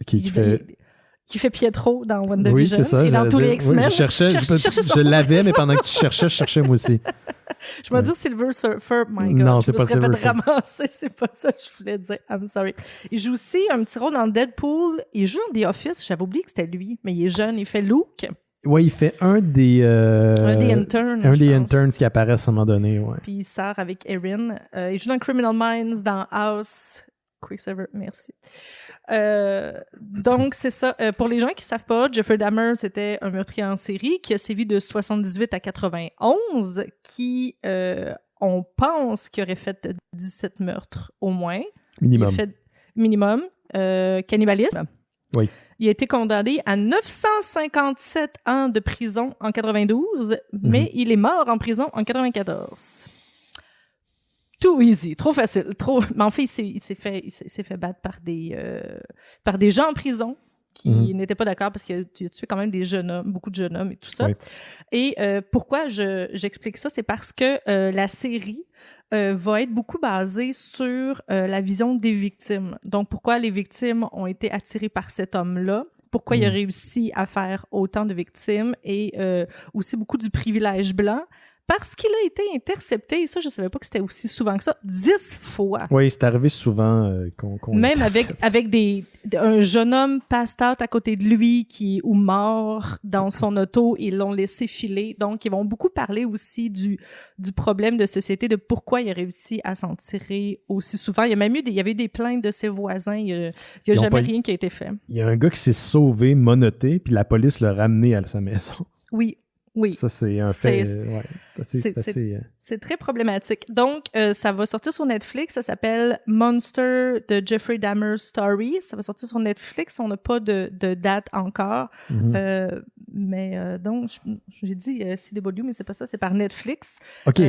Qui fait Pietro dans WandaVision. Oui, c'est ça. Et dans tous les X-Men. Oui, je l'avais, mais pendant que tu cherchais, je cherchais moi aussi. Je vais dire Silver Surfer, my God. Non, c'est pas Silver Surfer. C'est pas ça que je voulais dire. I'm sorry. Il joue aussi un petit rôle dans Deadpool. Il joue dans The Office. J'avais oublié que c'était lui, mais il est jeune. Il fait Luke. Oui, il fait un des interns. Un des interns qui apparaissent à un moment donné, ouais. Puis il sort avec Erin. Il joue dans Criminal Minds, dans House. Quicksilver, merci. Donc, c'est ça. Pour les gens qui ne savent pas, Jeffrey Dahmer, c'était un meurtrier en série qui a sévi de 78 à 91, qui, on pense qu'il aurait fait 17 meurtres au moins. Minimum. Cannibalisme. Oui. Il a été condamné à 957 ans de prison en 92, mais il est mort en prison en 94. Too easy, trop facile, trop. Mais en fait, il s'est fait battre par des gens en prison qui n'étaient pas d'accord parce qu'il a tué quand même des jeunes hommes, beaucoup de jeunes hommes et tout ça. Oui. Et pourquoi j'explique ça, c'est parce que la série va être beaucoup basée sur la vision des victimes. Donc, pourquoi les victimes ont été attirées par cet homme-là? Pourquoi il a réussi à faire autant de victimes et aussi beaucoup du privilège blanc? Parce qu'il a été intercepté, et ça, je ne savais pas que c'était aussi souvent que ça, 10 fois. Oui, c'est arrivé souvent qu'on même avec un jeune homme passed out à côté de lui ou mort dans son auto, ils l'ont laissé filer. Donc, ils vont beaucoup parler aussi du problème de société, de pourquoi il a réussi à s'en tirer aussi souvent. Il y avait eu des plaintes de ses voisins. Il n'y a jamais rien qui a été fait. Il y a un gars qui s'est sauvé, menotté, puis la police l'a ramené à sa maison. Oui. Oui. Ça, c'est un fait. C'est très problématique. Donc, ça va sortir sur Netflix. Ça s'appelle Monster de Jeffrey Dahmer Story. Ça va sortir sur Netflix. On n'a pas de date encore. Mais donc, j'ai dit CW, mais c'est pas ça. C'est par Netflix. OK.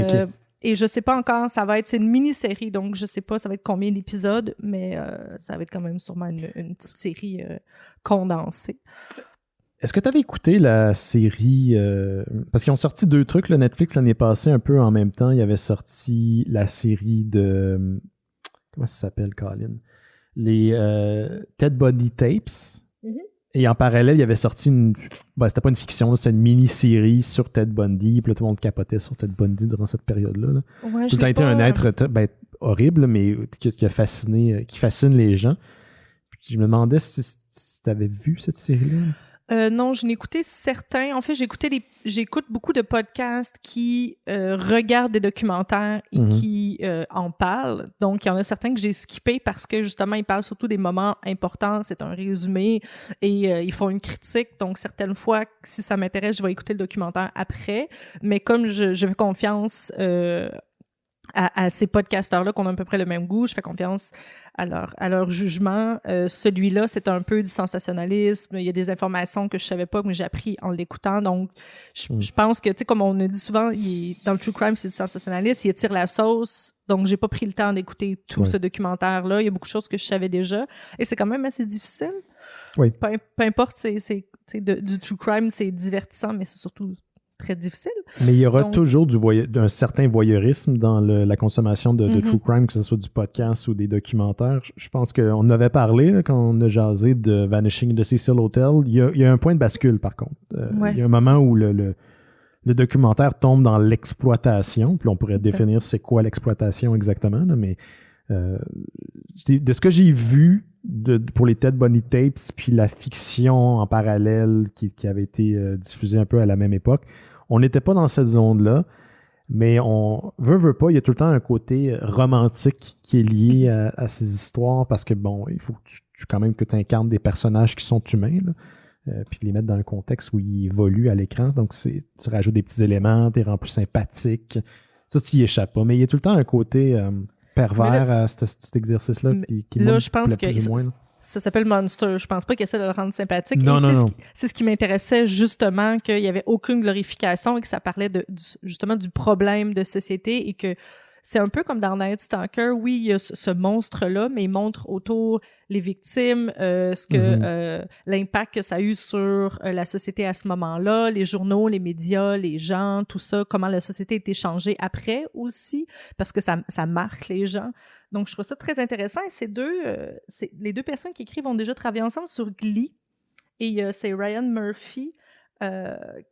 Et je sais pas encore, c'est une mini-série, donc je sais pas ça va être combien d'épisodes, mais ça va être quand même sûrement une petite série condensée. Est-ce que tu avais écouté la série... parce qu'ils ont sorti 2 trucs, le Netflix, l'année passée, un peu en même temps. Il y avait sorti la série de... Comment ça s'appelle, Colin? Les Ted Bundy Tapes. Et en parallèle, il y avait sorti une... c'était pas une fiction, c'était une mini-série sur Ted Bundy. Puis là, tout le monde capotait sur Ted Bundy durant cette période-là. Là. Ouais, tout a été un être horrible, mais qui fascine les gens. Puis je me demandais si tu avais vu cette série-là. Non, je n'ai écouté certains. En fait, j'écoute beaucoup de podcasts qui regardent des documentaires et qui en parlent. Donc, il y en a certains que j'ai skippés parce que, justement, ils parlent surtout des moments importants. C'est un résumé et ils font une critique. Donc, certaines fois, si ça m'intéresse, je vais écouter le documentaire après. Mais comme je fais confiance à ces podcasteurs-là qui ont à peu près le même goût, je fais confiance à leur jugement. Celui-là, c'est un peu du sensationnalisme. Il y a des informations que je savais pas, mais j'ai appris en l'écoutant. Donc, je pense que, tu sais, comme on a dit souvent, dans le true crime, c'est du sensationnalisme. Il étire la sauce. Donc, j'ai pas pris le temps d'écouter tout ce documentaire-là. Il y a beaucoup de choses que je savais déjà. Et c'est quand même assez difficile. Oui. Peu importe, du true crime, c'est divertissant, mais c'est surtout très difficile. Mais il y aura toujours d'un certain voyeurisme dans la consommation de true crime, que ce soit du podcast ou des documentaires. Je pense qu'on avait parlé là, quand on a jasé de Vanishing de Cecil Hotel. Il y a un point de bascule, par contre. Il y a un moment où le documentaire tombe dans l'exploitation, puis on pourrait définir c'est quoi l'exploitation exactement, là, mais de ce que j'ai vu pour les Ted Bundy Tapes, puis la fiction en parallèle qui avait été diffusée un peu à la même époque, on n'était pas dans cette zone-là, mais on veut pas, il y a tout le temps un côté romantique qui est lié à ces histoires, parce que, bon, il faut quand même que tu incarnes des personnages qui sont humains, puis les mettre dans un contexte où ils évoluent à l'écran, donc tu rajoutes des petits éléments, tu les rends plus sympathiques, ça, tu y échappes pas, mais il y a tout le temps un côté pervers à cet exercice-là qui là, je pense que plus ou moins, ça s'appelle Monster. Je pense pas qu'il essaie de le rendre sympathique. Non. C'est ce qui m'intéressait, justement, qu'il n'y avait aucune glorification et que ça parlait justement du problème de société et que c'est un peu comme dans Night Stalker. Oui, il y a ce monstre-là, mais il montre autour les victimes, l'impact que ça a eu sur la société à ce moment-là, les journaux, les médias, les gens, tout ça, comment la société a été changée après aussi, parce que ça marque les gens. Donc, je trouve ça très intéressant. Et les deux personnes qui écrivent ont déjà travaillé ensemble sur Glee. Et c'est Ryan Murphy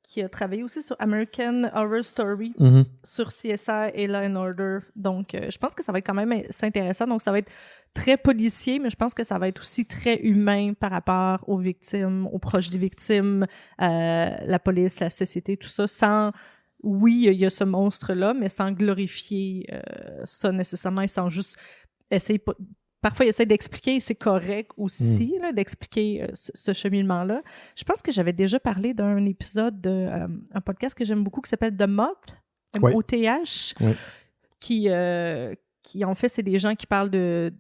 qui a travaillé aussi sur American Horror Story, sur CSI et Law & Order. Donc, je pense que ça va être quand même assez intéressant. Donc, ça va être très policier, mais je pense que ça va être aussi très humain par rapport aux victimes, aux proches des victimes, la police, la société, tout ça, oui, il y a ce monstre-là, mais sans glorifier ça nécessairement et sans juste essayer... Parfois, il essaie d'expliquer, et c'est correct aussi, là, d'expliquer ce cheminement-là. Je pense que j'avais déjà parlé d'un épisode d'un podcast que j'aime beaucoup qui s'appelle The Moth, M-O-T-H, qui en fait, c'est des gens qui parlent de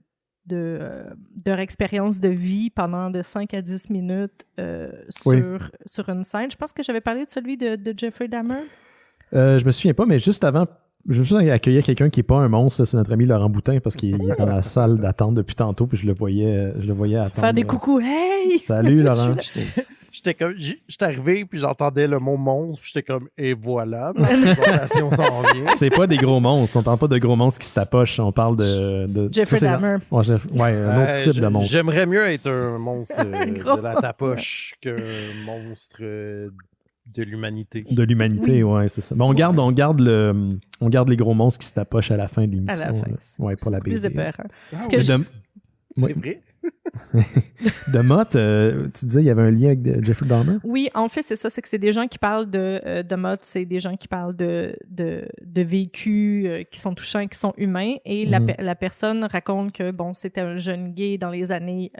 leur expérience de vie pendant de 5 à 10 minutes sur une scène. Je pense que j'avais parlé de celui de Jeffrey Dahmer. Je me souviens pas, mais juste avant, je veux juste accueillir quelqu'un qui n'est pas un monstre, c'est notre ami Laurent Boutin, parce qu'il est dans la salle d'attente depuis tantôt, puis je le voyais attendre. Faire des coucous, hey! Salut Laurent! J'étais arrivé, puis j'entendais le mot monstre, puis j'étais comme, et voilà, ma présentation s'en vient. C'est pas des gros monstres, on parle pas de gros monstres qui se tapochent, on parle de Jeffrey Dahmer. Un autre type de monstre. J'aimerais mieux être un monstre de la tapoche qu'un monstre de l'humanité. De l'humanité, oui, c'est ça. Mais on garde les gros monstres qui se tapochent à la fin de l'émission. À la fin. Pour la BD. Plus épeurant. C'est vrai? De Mott, tu disais il y avait un lien avec Jeffrey Dahmer? Oui, en fait, c'est ça. C'est que c'est des gens qui parlent de Mott, c'est des gens qui parlent de vécus qui sont touchants, qui sont humains. Et la personne raconte que, bon, c'était un jeune gay dans les années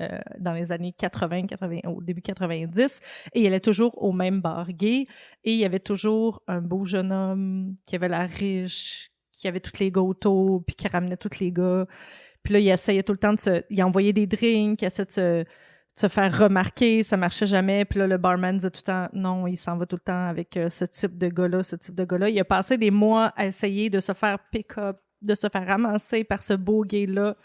80, au début 90, et il allait toujours au même bar gay. Et il y avait toujours un beau jeune homme qui avait l'air riche, qui avait tous les gars autour, puis qui ramenait tous les gars. Puis là, il essayait tout le temps il envoyait des drinks, il essayait de se faire remarquer, ça marchait jamais. Puis là, le barman disait tout le temps, non, il s'en va tout le temps avec ce type de gars-là, Il a passé des mois à essayer de se faire pick-up, de se faire ramasser par ce beau gay-là.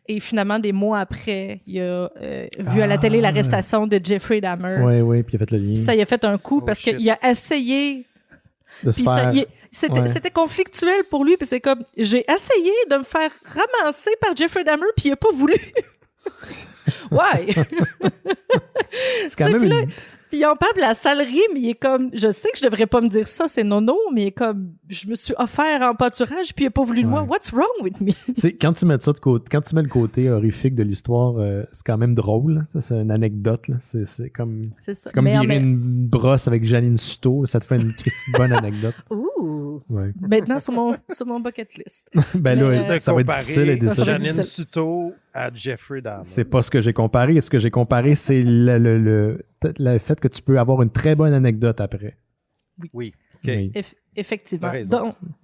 Et finalement, des mois après, il a vu à la télé l'arrestation de Jeffrey Dahmer. Oui, puis il a fait le lien. Ça, il a fait un coup parce qu'il a essayé... De se faire... C'était conflictuel pour lui, puis c'est comme, j'ai essayé de me faire ramasser par Jeffrey Dahmer, puis il a pas voulu. Ouais. C'est quand même Puis il en parle de la salerie, mais il est comme, je sais que je devrais pas me dire ça, c'est nono, mais il est comme, je me suis offert en pâturage, puis il a pas voulu de moi. What's wrong with me? Quand tu mets ça de côté, quand tu mets le côté horrifique de l'histoire, c'est quand même drôle. Ça, c'est une anecdote. Là. C'est comme virer une brosse avec Janine Suto. Ça te fait une Christie bonne anecdote. Ouh! Ouais. Maintenant, sur mon bucket list. Ben là, ça va être difficile à décider. Janine Suto à Jeffrey Dahmer. C'est pas ce que j'ai comparé. Ce que j'ai comparé, c'est le fait que tu peux avoir une très bonne anecdote après. Oui. Okay. Oui. Effectivement.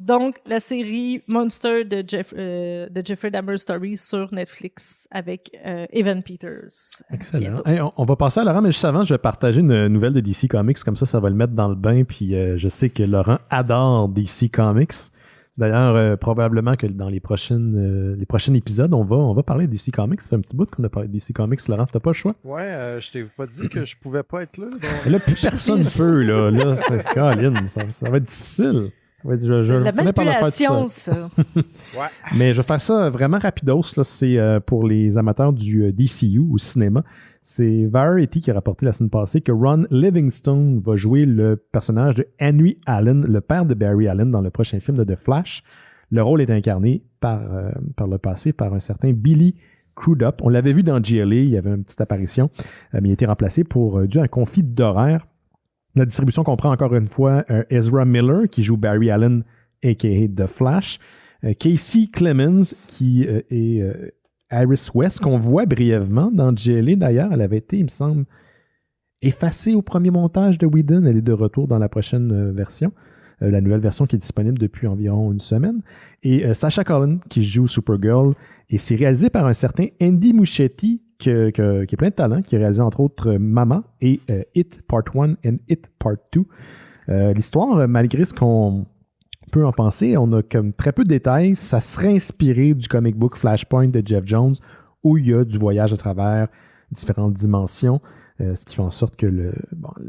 Donc, la série Monster de Jeffrey Dahmer Story sur Netflix avec Evan Peters. Excellent. Hey, on va passer à Laurent, mais juste avant, je vais partager une nouvelle de DC Comics. Comme ça va le mettre dans le bain. Puis je sais que Laurent adore DC Comics. D'ailleurs, probablement que dans les prochains épisodes, on va parler de DC Comics. Ça fait un petit bout qu'on a parlé de DC Comics. Laurent, t'as pas le choix? Ouais, je t'ai pas dit que je pouvais pas être là. Donc... Là, plus personne peut. Là c'est Caroline. Ça va être difficile. Je la finis par le faire tout seul. ça. Ouais. Mais je vais faire ça vraiment rapidos. Là, c'est pour les amateurs du DCU au cinéma. C'est Variety qui a rapporté la semaine passée que Ron Livingstone va jouer le personnage de Henry Allen, le père de Barry Allen, dans le prochain film de The Flash. Le rôle est incarné par le passé par un certain Billy Crudup. On l'avait vu dans GLA, il y avait une petite apparition, mais il a été remplacé dû à un conflit d'horaire. La distribution comprend encore une fois Ezra Miller qui joue Barry Allen, a.k.a. The Flash, Casey Clemens qui est Iris West, qu'on voit brièvement dans GLA d'ailleurs. Elle avait été, il me semble, effacée au premier montage de Whedon. Elle est de retour dans la prochaine version, la nouvelle version qui est disponible depuis environ une semaine. Et Sacha Cullen qui joue Supergirl, et c'est réalisé par un certain Andy Muschietti qui est plein de talent, qui a réalisé entre autres Mama et It Part 1 et It Part 2. L'histoire, malgré ce qu'on peut en penser, on a comme très peu de détails. Ça serait inspiré du comic book Flashpoint de Jeff Jones, où il y a du voyage à travers différentes dimensions, ce qui fait en sorte que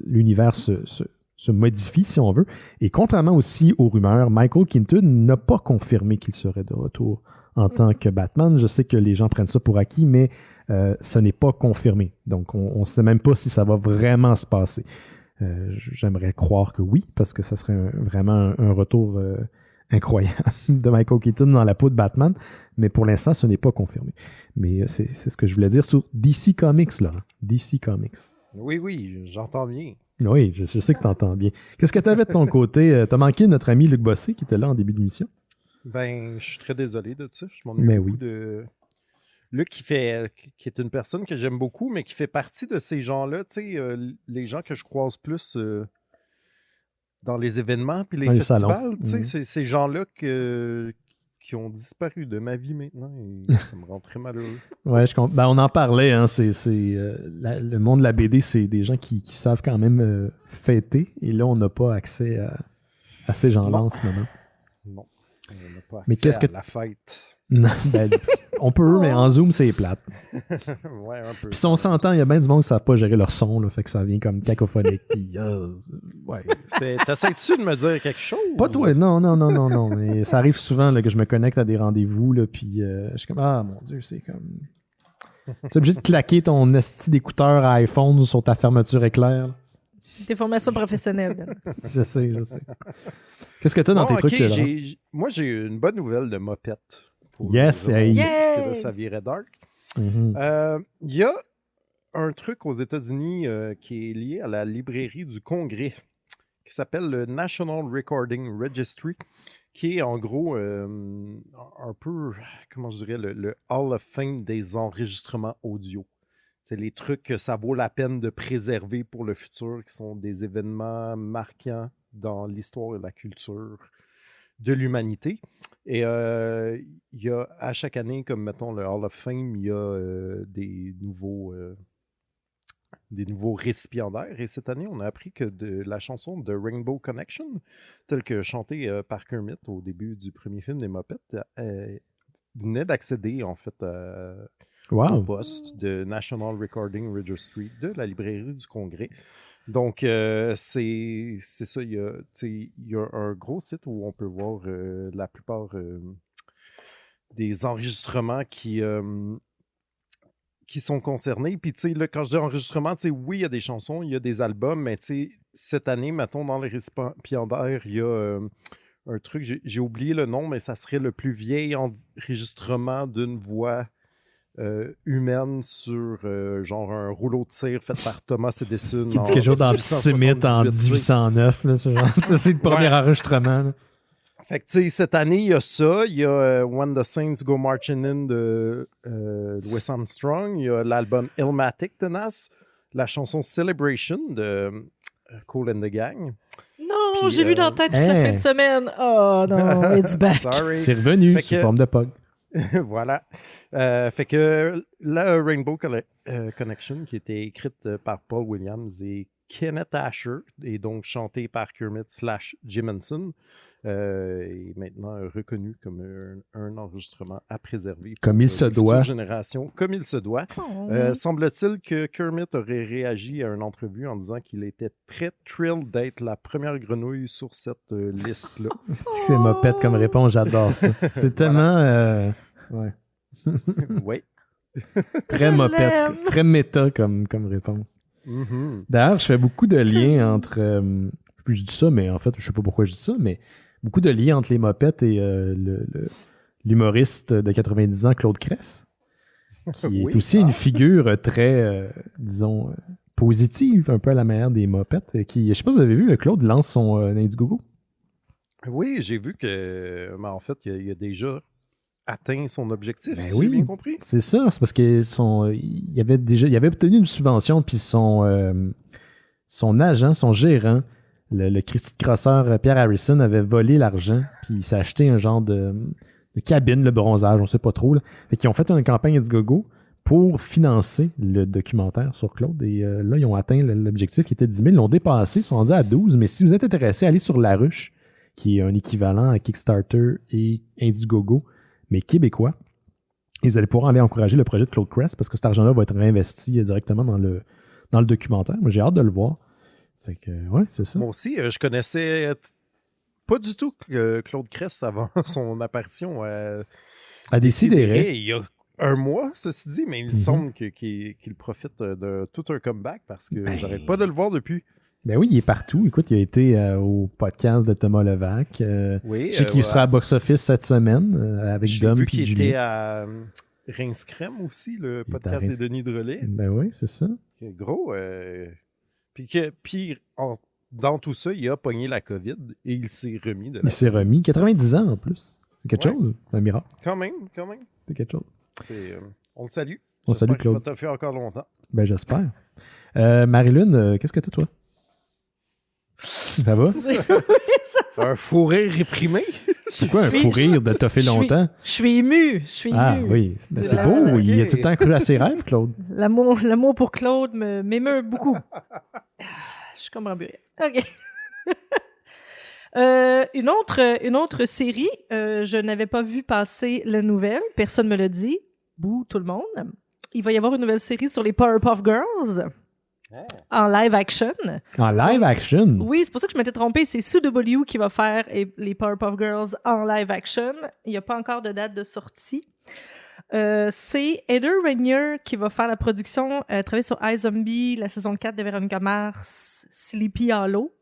l'univers se modifie, si on veut. Et contrairement aussi aux rumeurs, Michael Keaton n'a pas confirmé qu'il serait de retour en tant que Batman. Je sais que les gens prennent ça pour acquis, mais ce n'est pas confirmé. Donc, on ne sait même pas si ça va vraiment se passer. J'aimerais croire que oui, parce que ça serait vraiment un retour incroyable de Michael Keaton dans la peau de Batman, mais pour l'instant, ce n'est pas confirmé. Mais c'est ce que je voulais dire sur DC Comics, là. DC Comics. Oui, j'entends bien. Oui, je sais que tu entends bien. Qu'est-ce que tu avais de ton côté? Tu as manqué notre ami Luc Bossé qui était là en début d'émission? Ben, je suis très désolé de ça. Je m'ennuie beaucoup de... Luc, qui est une personne que j'aime beaucoup, mais qui fait partie de ces gens-là, tu sais, les gens que je croise plus dans les événements puis les festivals, tu sais, ces gens-là qui ont disparu de ma vie maintenant, et ça me rend très malheureux. Ouais, on en parlait, hein, le monde de la BD, c'est des gens qui savent quand même fêter, et là, on n'a pas accès à ces gens-là en ce moment. Non, on n'a pas accès à la fête. Non, on peut, mais en Zoom, c'est plate. Ouais, un peu. Puis si on s'entend, il y a bien du monde qui ne savent pas gérer leur son, là, fait que ça vient comme cacophonique. Puis, ouais. T'essaies-tu de me dire quelque chose? Pas toi, non. Mais ça arrive souvent là, que je me connecte à des rendez-vous, là, puis je suis comme, ah mon Dieu, c'est comme... Tu es obligé de claquer ton esti d'écouteur à iPhone sur ta fermeture éclair. Des formations professionnelles. Je sais. Qu'est-ce que tu as dans tes trucs, là? Moi, j'ai une bonne nouvelle de Mopette. Yes, parce que là, ça virait dark. Il y a un truc aux États-Unis qui est lié à la librairie du Congrès qui s'appelle le National Recording Registry, qui est en gros un peu, comment je dirais, le Hall of Fame des enregistrements audio. C'est les trucs que ça vaut la peine de préserver pour le futur, qui sont des événements marquants dans l'histoire et la culture de l'humanité. Et il y a à chaque année, comme mettons le Hall of Fame, il y a des nouveaux récipiendaires. Et cette année, on a appris que la chanson de Rainbow Connection, telle que chantée par Kermit au début du premier film des Muppets, venait d'accéder en fait au poste de National Recording Registry de la librairie du Congrès. Donc, c'est ça. Il y a un gros site où on peut voir la plupart des enregistrements qui sont concernés. Puis, tu sais, là, quand je dis enregistrement, tu sais, oui, il y a des chansons, il y a des albums, mais tu sais, cette année, mettons, dans les récipiendaires, il y a un truc, j'ai oublié le nom, mais ça serait le plus vieil enregistrement d'une voix humaine sur genre un rouleau de cire fait par Thomas Edison. Qui dit quelque chose d'antisémite en 1809. Là, ce genre. Ça, c'est le premier enregistrement. Là. Fait que, tu sais, cette année, il y a ça. Il y a When the Saints Go Marching In de Louis Armstrong. Il y a l'album Illmatic de Nas. La chanson Celebration de Kool and the Gang. Non, puis, j'ai lu dans la tête toute la fin de semaine. Oh non, it's back. Sorry. C'est revenu sous forme de POG. Voilà. Fait que la Rainbow Connection, qui était écrite par Paul Williams et Kenneth Asher, et donc chantée par Kermit / Jim Henson, est maintenant reconnu comme un enregistrement à préserver. Comme il se doit. Génération, comme il se doit. Semble-t-il que Kermit aurait réagi à une entrevue en disant qu'il était très thrilled d'être la première grenouille sur cette liste-là. C'est mopette comme réponse, j'adore ça. C'est tellement... ouais. Oui. Très mopette, très méta comme réponse. Mm-hmm. D'ailleurs, je fais beaucoup de liens entre... je dis ça, mais en fait, je sais pas pourquoi je dis ça, mais beaucoup de liens entre les mopettes et l'humoriste de 90 ans, Claude Cress, qui est aussi une figure très, disons, positive, un peu à la manière des mopettes. Qui, je sais pas si vous avez vu, Claude lance son Indiegogo. Oui, j'ai vu que, en fait, il a déjà atteint son objectif, si oui, j'ai bien compris. C'est ça, c'est parce qu'il avait obtenu une subvention, puis son agent, son gérant, le Christy de crosseur Pierre Harrison, avait volé l'argent, puis il s'est acheté un genre de cabine, le bronzage, on sait pas trop. Là. Fait qu'ils ont fait une campagne Indiegogo pour financer le documentaire sur Claude. Et là, ils ont atteint l'objectif qui était 10 000. Ils l'ont dépassé, ils sont rendus à 12. Mais si vous êtes intéressé, allez sur La Ruche, qui est un équivalent à Kickstarter et Indiegogo, mais québécois. Et vous allez pouvoir aller encourager le projet de Claude Cress parce que cet argent-là va être réinvesti directement dans le documentaire. Moi, j'ai hâte de le voir. Fait que, ouais, c'est ça. Moi aussi, je connaissais pas du tout Claude Cress avant son apparition à Décideret. Il y a un mois, ceci dit, mais il semble qu'il profite de tout un comeback parce que j'arrête pas de le voir depuis. Ben oui, il est partout. Écoute, il a été au podcast de Thomas Levac. Oui, je sais qu'il sera à box-office cette semaine avec Dom et Julien. J'ai vu qu'il était à Rince Crème aussi, le podcast de Denis Drolet. Ben oui, c'est ça. Gros. Puis dans tout ça, il a pogné la COVID et il s'est remis. Il s'est remis. 90 ans en plus. C'est quelque chose. Un miracle. Quand même. C'est quelque chose. On le salue. On salue Claude. Ça t'a fait encore longtemps. Ben j'espère. Marie-Lune, qu'est-ce que t'as, toi? Ça va? Un fou rire réprimé? C'est quoi un fou rire de t'as fait longtemps? Je suis ému. Ah oui, c'est beau. Okay. Il a tout le temps cru à ses rêves, Claude. L'amour pour Claude m'émeut beaucoup. Je suis comme remburée. OK. Une autre série, je n'avais pas vu passer la nouvelle. Personne ne me l'a dit. Bouh, tout le monde. Il va y avoir une nouvelle série sur les Powerpuff Girls. En live action. En live action? Oui, c'est pour ça que je m'étais trompée. C'est CW qui va faire les Powerpuff Girls en live action. Il n'y a pas encore de date de sortie. C'est Heather Rainier qui va faire la production, travailler sur iZombie, la saison 4 de Véronica Mars, Sleepy Hollow.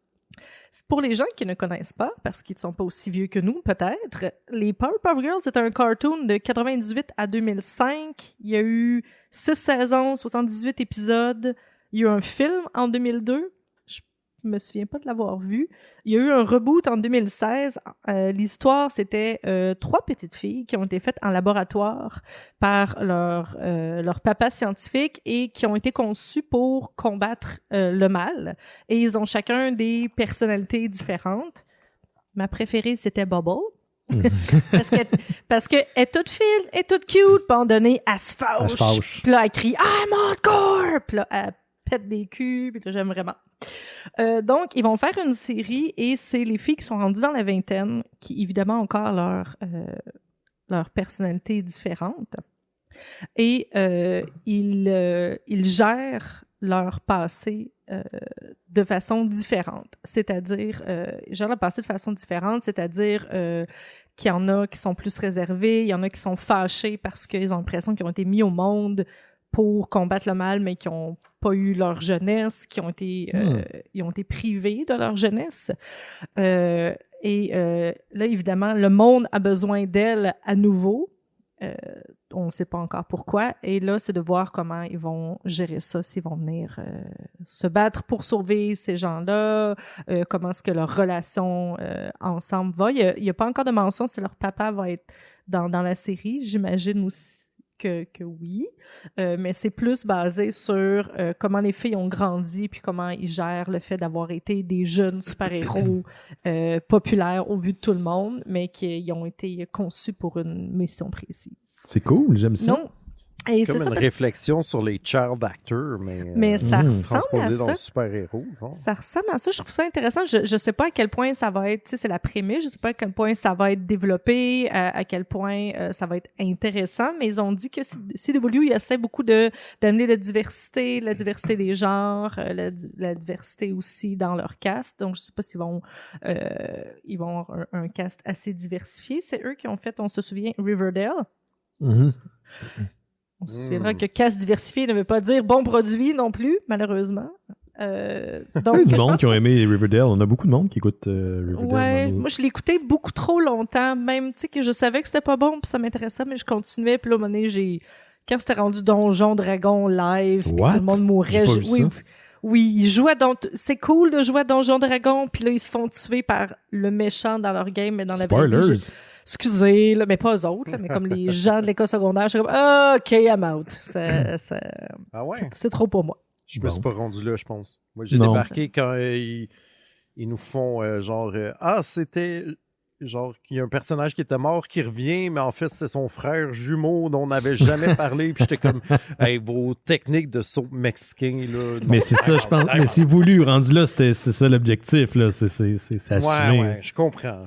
Pour les gens qui ne connaissent pas, parce qu'ils ne sont pas aussi vieux que nous, peut-être, les Powerpuff Girls, c'est un cartoon de 98 à 2005. Il y a eu 6 saisons, 78 épisodes. Il y a eu un film en 2002. Je me souviens pas de l'avoir vu. Il y a eu un reboot en 2016. L'histoire, c'était 3 petites filles qui ont été faites en laboratoire par leur papa scientifique et qui ont été conçues pour combattre le mal. Et ils ont chacun des personnalités différentes. Ma préférée, c'était Bubble. parce que elle est toute fine, elle est toute cute, puis à un moment donné, elle se fâche. Puis là, elle crie « I'm hardcore! » Puis là, elle pète des culs, puis là, j'aime vraiment. Donc, ils vont faire une série et c'est les filles qui sont rendues dans la vingtaine qui, évidemment, ont encore leur personnalité différente. Et ils gèrent leur passé de façon différente. C'est-à-dire, ils gèrent leur passé de façon différente, c'est-à-dire qu'il y en a qui sont plus réservés, il y en a qui sont fâchés parce qu'ils ont l'impression qu'ils ont été mis au monde pour combattre le mal, mais qui n'ont pas eu leur jeunesse, ils ont été privés de leur jeunesse. Là, évidemment, le monde a besoin d'elles à nouveau. On ne sait pas encore pourquoi. Et là, c'est de voir comment ils vont gérer ça, s'ils vont venir se battre pour sauver ces gens-là, comment est-ce que leur relation ensemble va. Il n'y a pas encore de mention si leur papa va être dans la série. J'imagine aussi que oui, mais c'est plus basé sur comment les filles ont grandi puis comment ils gèrent le fait d'avoir été des jeunes super-héros populaires au vu de tout le monde, mais qui ont été conçus pour une mission précise. C'est cool, j'aime ça. Non. C'est comme une réflexion sur les child actors, mais ça ressemble transposé à dans ça. le super-héros. Genre. Ça ressemble à ça. Je trouve ça intéressant. Je ne sais pas à quel point ça va être, tu sais, c'est la prémisse, je ne sais pas à quel point ça va être développé, à quel point ça va être intéressant, mais ils ont dit que CW, il essaie beaucoup d'amener la diversité des genres, la diversité aussi dans leur cast. Donc, je ne sais pas s'ils vont avoir un cast assez diversifié. C'est eux qui ont fait, on se souvient, Riverdale. Mm-hmm. On se souviendra que cast diversifié ne veut pas dire bon produit non plus, malheureusement. Donc, il y a du monde qui ont aimé Riverdale. On a beaucoup de monde qui écoute Riverdale. Ouais, moi, je l'ai écouté beaucoup trop longtemps. Même, tu sais, que je savais que c'était pas bon, puis ça m'intéressait, mais je continuais. Puis là, à un moment donné, quand c'était rendu Donjon Dragon live, puis tout le monde mourait. Oui, ils jouaient c'est cool de jouer à Donjon Dragon, puis là, ils se font tuer par le méchant dans leur game, mais dans la vraie vie. Excusez, là, mais pas eux autres, là, mais comme les gens de l'école secondaire, je suis comme OK, I'm out. Ah ouais? C'est trop pour moi. Je me suis pas rendu là, je pense. Moi, j'ai débarqué quand ils nous font c'était genre qu'il y a un personnage qui était mort qui revient, mais en fait, c'est son frère jumeau dont on n'avait jamais parlé. Puis j'étais comme, hey, vos techniques de saut mexicain, là. Mais c'est ça, je pense. Mais c'est voulu, rendu là, c'est ça l'objectif, là. C'est assumé. Ouais, je comprends.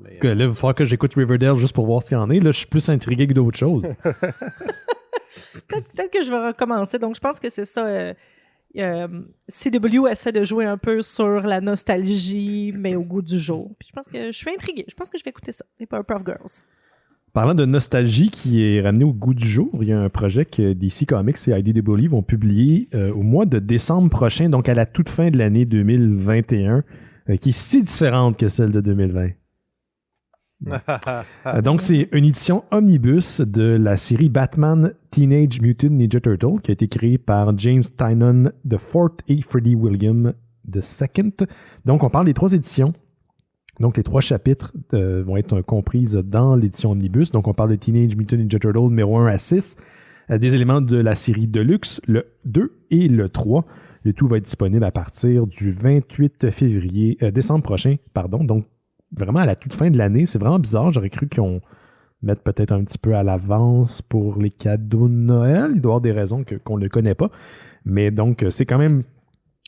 Mais, là, il va falloir que j'écoute Riverdale juste pour voir ce qu'il y en est. Là, je suis plus intrigué que d'autres choses. Peut-être que je vais recommencer. Donc, je pense que c'est ça. CW essaie de jouer un peu sur la nostalgie, mais au goût du jour. Puis je pense que je suis intriguée. Je pense que je vais écouter ça, les Powerpuff Girls. Parlant de nostalgie qui est ramenée au goût du jour, il y a un projet que DC Comics et IDW vont publier au mois de décembre prochain, donc à la toute fin de l'année 2021, qui est si différente que celle de 2020. Donc, c'est une édition omnibus de la série Batman Teenage Mutant Ninja Turtle qui a été créée par James Tynion IV et Freddie William II. Donc, on parle des 3 éditions. Donc, les 3 chapitres vont être comprises dans l'édition omnibus. Donc, on parle de Teenage Mutant Ninja Turtle numéro 1 à 6, des éléments de la série Deluxe, le 2 et le 3. Le tout va être disponible à partir du 28 décembre prochain. Donc, vraiment à la toute fin de l'année. C'est vraiment bizarre. J'aurais cru qu'on mette peut-être un petit peu à l'avance pour les cadeaux de Noël. Il doit y avoir des raisons qu'on ne connaît pas. Mais donc, c'est quand même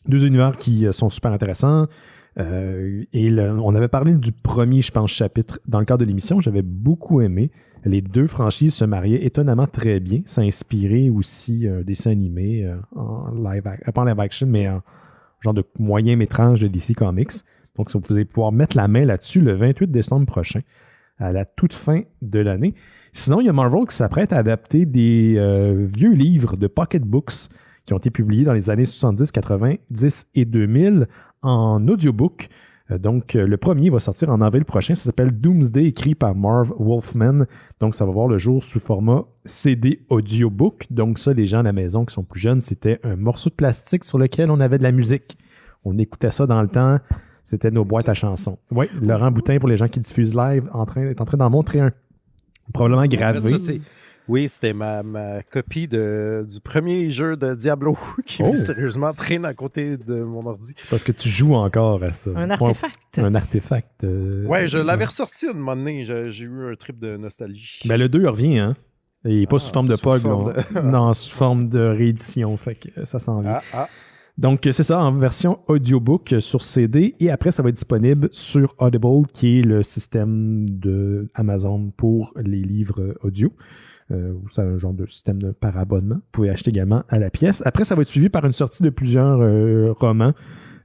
2 univers qui sont super intéressants. On avait parlé du premier, je pense, chapitre dans le cadre de l'émission. J'avais beaucoup aimé. Les 2 franchises se mariaient étonnamment très bien. Ça a inspiré aussi un dessin animé pas en live action, mais en genre de moyen métrage de DC Comics. Donc, vous allez pouvoir mettre la main là-dessus le 28 décembre prochain, à la toute fin de l'année. Sinon, il y a Marvel qui s'apprête à adapter des vieux livres de pocketbooks qui ont été publiés dans les années 70, 90 et 2000 en audiobook. Donc, le premier va sortir en avril prochain. Ça s'appelle Doomsday, écrit par Marv Wolfman. Donc, ça va voir le jour sous format CD audiobook. Donc, ça, les gens à la maison qui sont plus jeunes, c'était un morceau de plastique sur lequel on avait de la musique. On écoutait ça dans le temps. C'était nos boîtes à chansons. Oui, Laurent Boutin, pour les gens qui diffusent live, est en train d'en montrer un. Probablement gravé. En fait, oui, c'était ma copie du premier jeu de Diablo qui mystérieusement traîne à côté de mon ordi. Parce que tu joues encore à ça. Un artefact. Un artefact. Ouais, je l'avais ressorti à un moment donné. J'ai eu un trip de nostalgie. Ben, le 2 revient, hein? Et il n'est pas sous forme de POG, non, sous forme de réédition. Fait que ça s'en vient. Donc, c'est ça, en version audiobook sur CD. Et après, ça va être disponible sur Audible, qui est le système de Amazon pour les livres audio. C'est un genre de système par abonnement. Vous pouvez acheter également à la pièce. Après, ça va être suivi par une sortie de plusieurs romans.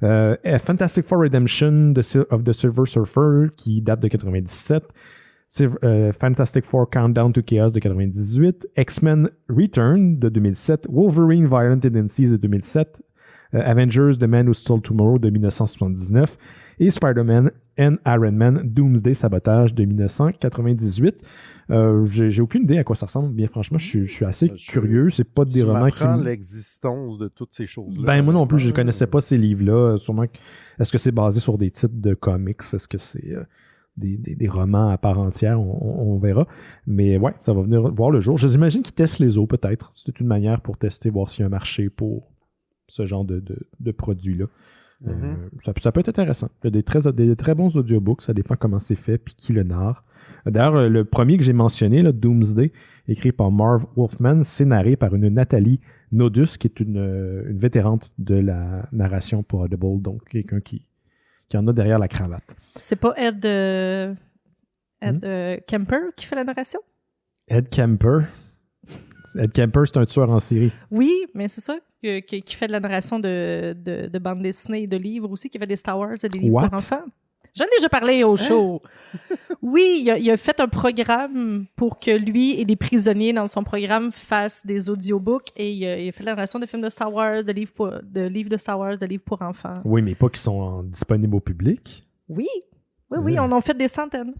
Fantastic Four Redemption of the Silver Surfer, qui date de 97. Fantastic Four Countdown to Chaos de 98. X-Men Return de 2007. Wolverine Violent Tendencies de 2007. Avengers The Man Who Stole Tomorrow de 1979. Et Spider-Man and Iron Man Doomsday Sabotage de 1998. J'ai aucune idée à quoi ça ressemble, bien franchement. Je suis assez curieux. C'est pas des romans qui... l'existence de toutes ces choses-là. Ben, moi non plus, je ne connaissais pas ces livres-là. Sûrement, est-ce que c'est basé sur des titres de comics? Est-ce que c'est des romans à part entière? On verra. Mais ouais, ça va venir voir le jour. J'imagine qu'ils testent les eaux, peut-être. C'est une manière pour tester, voir s'il y a un marché pour ce genre de produits-là. Ça peut être intéressant. Il y a des très bons audiobooks. Ça dépend comment c'est fait puis qui le narre. D'ailleurs, le premier que j'ai mentionné, là, Doomsday, écrit par Marv Wolfman, c'est narré par une Nathalie Nodus, qui est une vétérante de la narration pour Audible, donc quelqu'un qui en a derrière la cravate. C'est pas Ed Kemper qui fait la narration? Ed Kemper? Ed Kemper, c'est un tueur en série. Oui, mais c'est ça, qui fait de la narration de bande dessinée et de livres aussi, qui fait des Star Wars et des livres pour enfants. J'en ai déjà parlé au show. Oui, il a fait un programme pour que lui et des prisonniers dans son programme fassent des audiobooks et il a fait la narration de films de Star Wars, de livres de Star Wars, de livres pour enfants. Oui, mais pas qui sont disponibles au public. Oui, on en fait des centaines.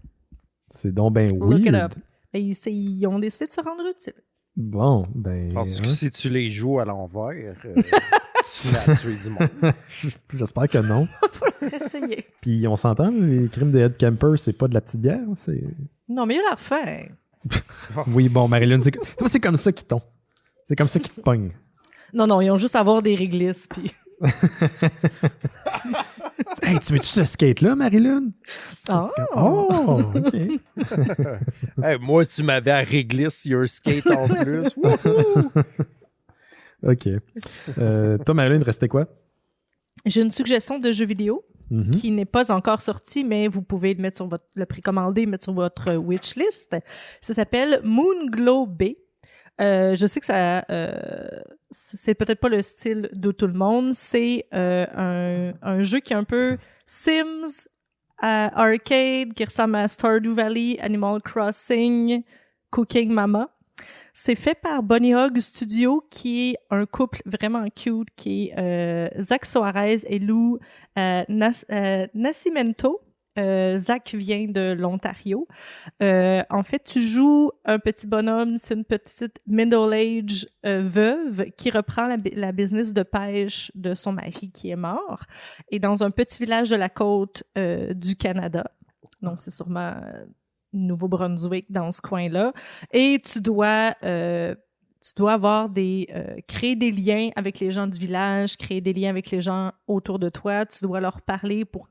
C'est donc ben oui. Look it up. Ils ont décidé de se rendre utile. Bon, ben... Parce que si tu les joues à l'envers, tu vas tuer du monde. J'espère que non. Faut essayer. Puis on s'entend, les crimes de Ed Kemper, c'est pas de la petite bière, c'est... Non, mais il a l'air fin. Oui, bon, Marilyn, c'est comme ça qu'ils t'ont. C'est comme ça qu'ils te pognent. Non, ils ont juste à avoir des réglisses, puis... Hey, tu mets-tu ce skate-là, Marilyn? Oh, OK. Hey, moi, tu m'avais à réglisse, il y a un skate en plus. OK. Toi, Marilyn, restait quoi? J'ai une suggestion de jeu vidéo qui n'est pas encore sorti, mais vous pouvez le mettre sur le précommander, mettre sur votre wishlist. Ça s'appelle Moonglow Bay. Je sais que ça c'est peut-être pas le style de tout le monde. C'est un jeu qui est un peu Sims arcade, qui ressemble à Stardew Valley, Animal Crossing, Cooking Mama. C'est fait par Bunny Hog Studio, qui est un couple vraiment cute, qui est Zach Soares et Lou Nascimento. Zach vient de l'Ontario. En fait, tu joues un petit bonhomme, c'est une petite middle-age veuve qui reprend la business de pêche de son mari qui est mort, et dans un petit village de la côte du Canada. Donc, c'est sûrement Nouveau-Brunswick dans ce coin-là. Et tu dois avoir créer des liens avec les gens du village, créer des liens avec les gens autour de toi. Tu dois leur parler pour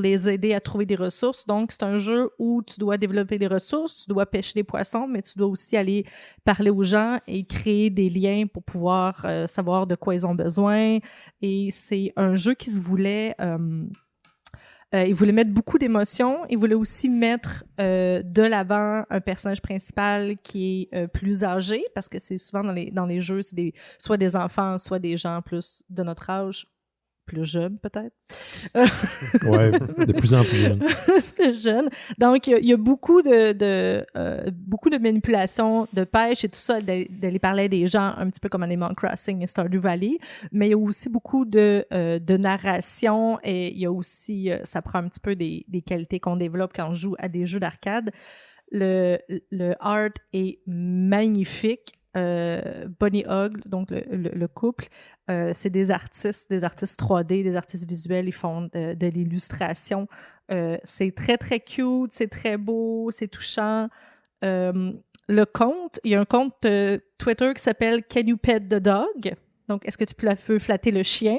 les aider à trouver des ressources. Donc, c'est un jeu où tu dois développer des ressources, tu dois pêcher des poissons, mais tu dois aussi aller parler aux gens et créer des liens pour pouvoir savoir de quoi ils ont besoin. Et c'est un jeu qui se voulait... il voulait mettre beaucoup d'émotions. Il voulait aussi mettre de l'avant un personnage principal qui est plus âgé, parce que c'est souvent dans les jeux, c'est soit des enfants, soit des gens plus de notre âge, plus jeune, peut-être. Oui, de plus en plus jeune. Jeune. Donc, il y a beaucoup de manipulations de pêche et tout ça, d'aller parler à des gens un petit peu comme Animal Crossing et Stardew Valley, mais il y a aussi beaucoup de narration et il y a aussi, ça prend un petit peu des qualités qu'on développe quand on joue à des jeux d'arcade. Le art est magnifique. Bunny Hugg, donc le couple, c'est des artistes 3D, des artistes visuels, ils font de l'illustration. C'est très, très cute, c'est très beau, c'est touchant. Le compte, il y a un compte Twitter qui s'appelle Can You Pet the Dog? Donc, est-ce que tu peux flatter le chien?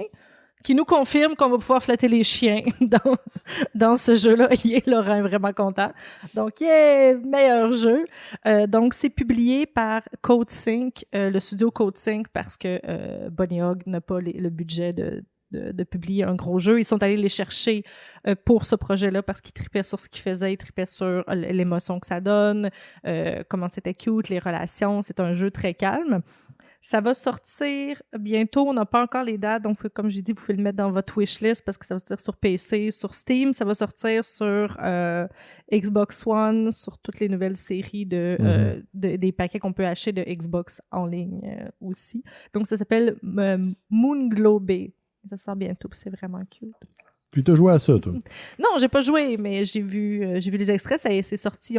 Qui nous confirme qu'on va pouvoir flatter les chiens dans ce jeu-là. Laurent est vraiment content. Donc, meilleur jeu. Donc, c'est publié par CodeSync, le studio CodeSync, parce que Bunny Hugg n'a pas le budget de publier un gros jeu. Ils sont allés les chercher pour ce projet-là parce qu'ils tripaient sur ce qu'ils faisaient, ils tripaient sur l'émotion que ça donne, comment c'était cute, les relations. C'est un jeu très calme. Ça va sortir bientôt. On n'a pas encore les dates. Donc, comme j'ai dit, vous pouvez le mettre dans votre wishlist parce que ça va sortir sur PC, sur Steam. Ça va sortir sur Xbox One, sur toutes les nouvelles séries des paquets qu'on peut acheter de Xbox en ligne aussi. Donc, ça s'appelle Moonglobé. Ça sort bientôt. C'est vraiment cute. Puis t'as joué à ça, toi? Non, j'ai pas joué, mais j'ai vu les extraits. C'est sorti.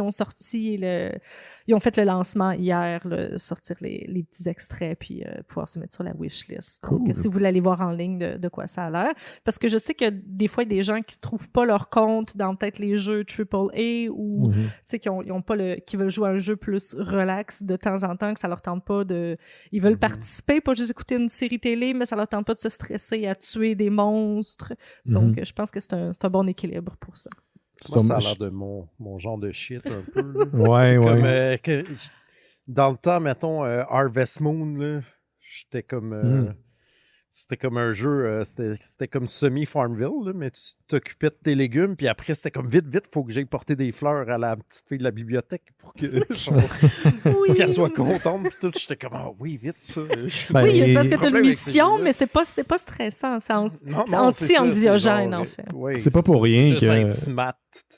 Ils ont fait le lancement hier, sortir les petits extraits, puis pouvoir se mettre sur la wishlist. Cool. Donc, si vous voulez aller voir en ligne de quoi ça a l'air. Parce que je sais que des fois, il y a des gens qui ne trouvent pas leur compte dans peut-être les jeux AAA ou qui veulent jouer à un jeu plus relax de temps en temps, que ça leur tente pas de... Ils veulent participer, pas juste écouter une série télé, mais ça leur tente pas de se stresser à tuer des monstres. Donc, je pense que c'est un bon équilibre pour ça. Moi, ça a l'air de mon genre de shit un peu. Ouais. Dans le temps, mettons, Harvest Moon, là, j'étais comme... C'était comme un jeu, c'était comme semi-Farmville, là, mais tu t'occupais de tes légumes, puis après, c'était comme vite, faut que j'aille porter des fleurs à la petite fille de la bibliothèque pour qu'elle soit contente. Puis tout, j'étais comme, oui, vite, ça. Oui, parce que tu as une mission, mais c'est pas stressant. C'est anti-anxiogène, en fait. Oui, c'est pas pour rien que... C'est smart,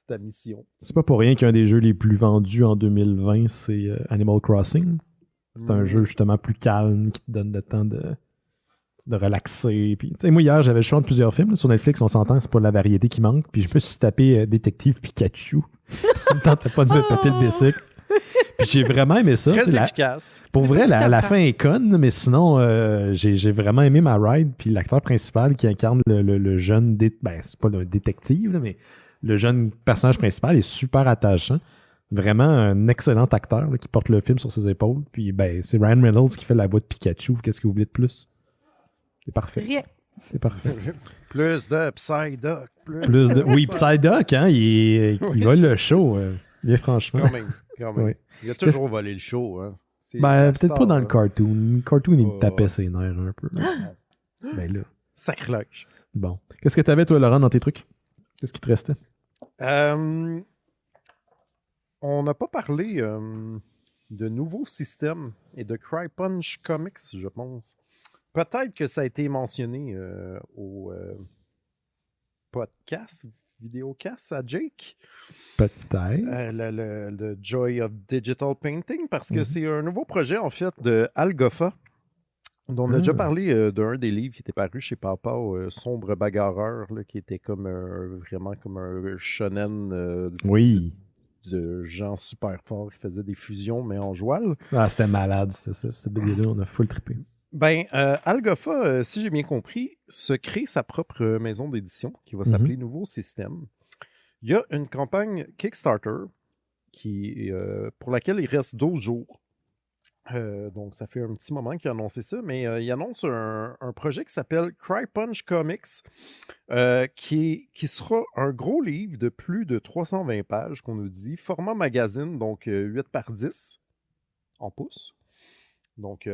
ta mission. C'est pas pour rien qu'un des jeux les plus vendus en 2020, c'est Animal Crossing. C'est un jeu, justement, plus calme, qui te donne le temps de relaxer. Puis, moi, hier, j'avais le choix de plusieurs films. Là, sur Netflix, on s'entend, c'est pas la variété qui manque. Puis je me suis tapé Détective Pikachu. Ça me tentait pas de me péter le bicycle. Puis j'ai vraiment aimé ça. Très efficace. Pour vrai, la fin est conne, mais sinon, j'ai vraiment aimé ma ride. Puis l'acteur principal qui incarne le jeune... c'est pas le détective, là, mais le jeune personnage principal est super attachant. Vraiment un excellent acteur là, qui porte le film sur ses épaules. Puis c'est Ryan Reynolds qui fait la voix de Pikachu. Qu'est-ce que vous voulez de plus? C'est parfait. Rien. C'est parfait. Plus de Psyduck. Oui, Psyduck, hein, il vole le show. Bien franchement. Quand même. Oui. Il a toujours volé le show. Hein. Peut-être pas dans le cartoon. Le cartoon, il me tapait ses nerfs un peu. Là. Sacrilège. Bon. Qu'est-ce que tu avais, toi, Laurent, dans tes trucs? Qu'est-ce qui te restait? On n'a pas parlé de nouveaux systèmes et de Crypunch Comics, je pense. Peut-être que ça a été mentionné au podcast, vidéocast à Jake. Peut-être. Le Joy of Digital Painting, parce que c'est un nouveau projet, en fait, de Algofa, dont on a déjà parlé d'un des livres qui était paru chez Papa, Sombre Bagarreur, là, qui était comme vraiment comme un shonen de gens super forts qui faisaient des fusions, mais en joual. Ah, c'était malade, ce BD-là, on a full trippé. Algofa, si j'ai bien compris, se crée sa propre maison d'édition qui va s'appeler Nouveau Système. Il y a une campagne Kickstarter pour laquelle il reste 12 jours. Donc, ça fait un petit moment qu'il a annoncé ça, mais il annonce un projet qui s'appelle Crypunch Comics, qui sera un gros livre de plus de 320 pages, qu'on nous dit, format magazine, donc 8 par 10 en pouces. Donc,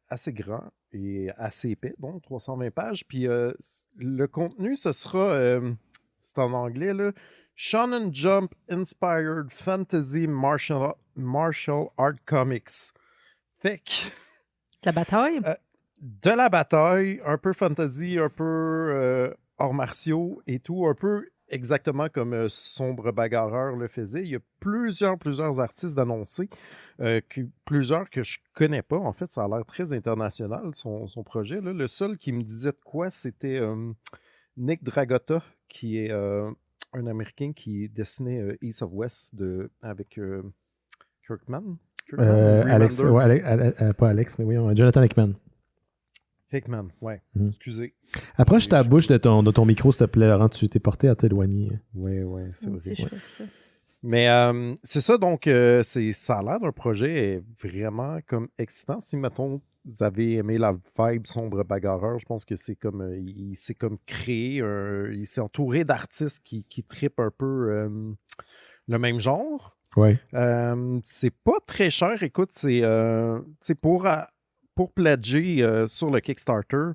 assez grand et assez épais, donc 320 pages. Puis, le contenu, ce sera, c'est en anglais, là, Shonen Jump Inspired Fantasy Martial Art Comics. Fait que... La bataille? de la bataille, un peu fantasy, un peu arts martiaux et tout, un peu exactement comme Sombre Bagarreur le faisait. Il y a plusieurs artistes d'annoncer, plusieurs que je connais pas. En fait, ça a l'air très international, son projet. Là. Le seul qui me disait de quoi, c'était Nick Dragotta, qui est un Américain qui dessinait East of West avec Kirkman. Alex, pas Alex, mais oui, Jonathan Hickman. Hickman, ouais. Excusez. Approche ta bouche de ton micro, s'il te plaît, Laurent. Tu t'es porté à t'éloigner. Oui, c'est vrai. Si je fais ça. Mais c'est ça, donc, ça a l'air d'un projet vraiment comme excitant. Si, mettons, vous avez aimé la vibe Sombre Bagarreur, je pense que c'est comme, il s'est comme créé, il s'est entouré d'artistes qui trippent un peu le même genre. Ouais. C'est pas très cher. Écoute, c'est pour pledger sur le Kickstarter,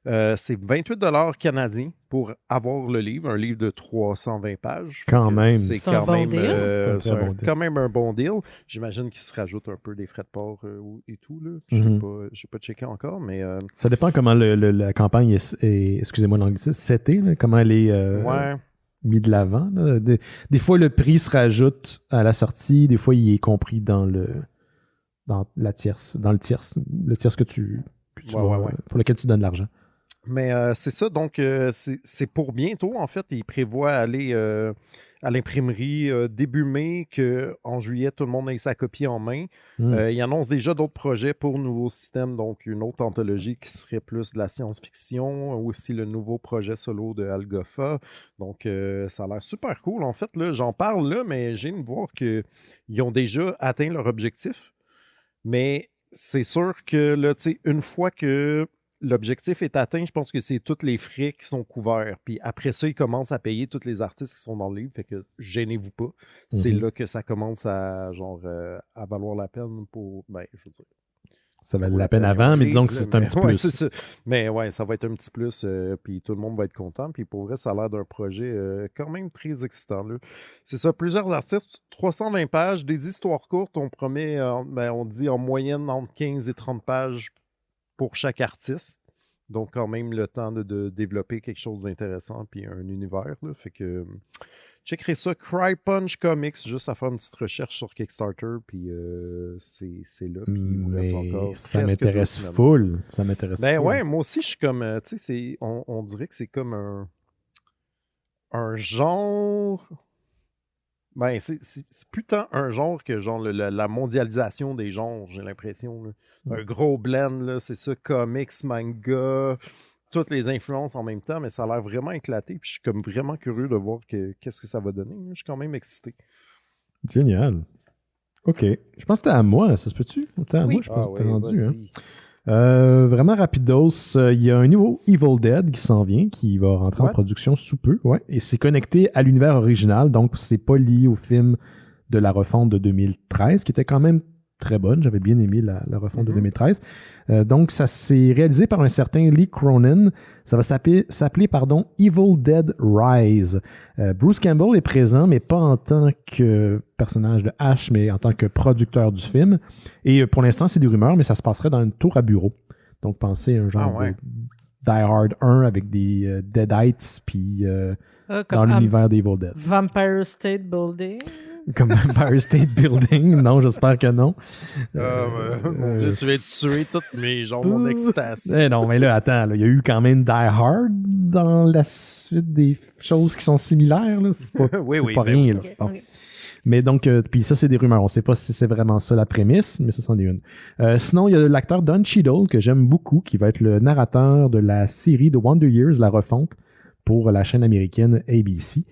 c'est 28$ canadiens pour avoir le livre, un livre de 320 pages. Quand même. C'est quand même un bon deal. J'imagine qu'il se rajoute un peu des frais de port et tout. Je n'ai pas checké encore, mais... Ça dépend comment la campagne est excusez-moi l'anglicisme, setée, comment elle est... mis de l'avant. Des fois, le prix se rajoute à la sortie. Des fois, il est compris dans le tierce que tu vois, pour lequel tu donnes l'argent. Mais c'est ça. Donc, c'est pour bientôt. En fait, il prévoit aller à l'imprimerie début mai, qu'en juillet, tout le monde ait sa copie en main. Il annonce déjà d'autres projets pour nouveaux systèmes, donc une autre anthologie qui serait plus de la science-fiction, aussi le nouveau projet solo de Algofa. Donc, ça a l'air super cool. En fait, là, j'en parle là, mais j'ai de voir qu'ils ont déjà atteint leur objectif. Mais c'est sûr que là, une fois que l'objectif est atteint, je pense que c'est tous les frais qui sont couverts. Puis après ça, ils commencent à payer tous les artistes qui sont dans le livre. Fait que gênez-vous pas. C'est là que ça commence à valoir la peine pour. Ben, je veux dire. Ça valait la peine avant, mais disons que c'est un petit plus. C'est ça. Mais ouais, ça va être un petit plus, puis tout le monde va être content. Puis pour vrai, ça a l'air d'un projet quand même très excitant. Là. C'est ça, plusieurs artistes, 320 pages, des histoires courtes. On promet, on dit en moyenne entre 15 et 30 pages pour chaque artiste. Donc, quand même, le temps de développer quelque chose d'intéressant puis un univers. Là. Fait que checkerez ça. Cry Punch Comics, juste à faire une petite recherche sur Kickstarter. Puis c'est là. Puis il vous laisse encore ça m'intéresse full. Ça m'intéresse full. Ouais, moi aussi, je suis comme. Tu sais, on dirait que c'est comme un genre. Ben, c'est plus tant un genre que genre la mondialisation des genres, j'ai l'impression. Un gros blend, là, c'est ça, comics, manga, toutes les influences en même temps, mais ça a l'air vraiment éclaté. Puis je suis comme vraiment curieux de voir qu'est-ce que ça va donner. Je suis quand même excité. Génial. OK. Je pense que c'était à moi, ça se peut-tu? À moi, je pense que t'es rendu. Vraiment rapidos, il y a un nouveau Evil Dead qui s'en vient, qui va rentrer en production sous peu, et c'est connecté à l'univers original, donc c'est pas lié au film de la refonte de 2013, qui était quand même très bonne, j'avais bien aimé la refonte de 2013. Donc ça s'est réalisé par un certain Lee Cronin, ça va s'appeler Evil Dead Rise. Bruce Campbell est présent, mais pas en tant que personnage de Ash, mais en tant que producteur du film. Et pour l'instant, c'est des rumeurs, mais ça se passerait dans une tour à bureau. Donc pensez à un genre de Die Hard 1 avec des Deadites, puis dans l'univers d'Evil Dead. Vampire State Building. Comme Empire State Building. Non, j'espère que non. Mon Dieu, tu vas tuer toutes mon excitation. Non, mais là, attends, il y a eu quand même Die Hard dans la suite des choses qui sont similaires. Là. C'est pas, pas rien. Là. Bon. Mais donc, puis ça, c'est des rumeurs. On ne sait pas si c'est vraiment ça la prémisse, mais ça, c'en est une. Sinon, il y a l'acteur Don Cheadle, que j'aime beaucoup, qui va être le narrateur de la série The Wonder Years, la refonte, pour la chaîne américaine ABC.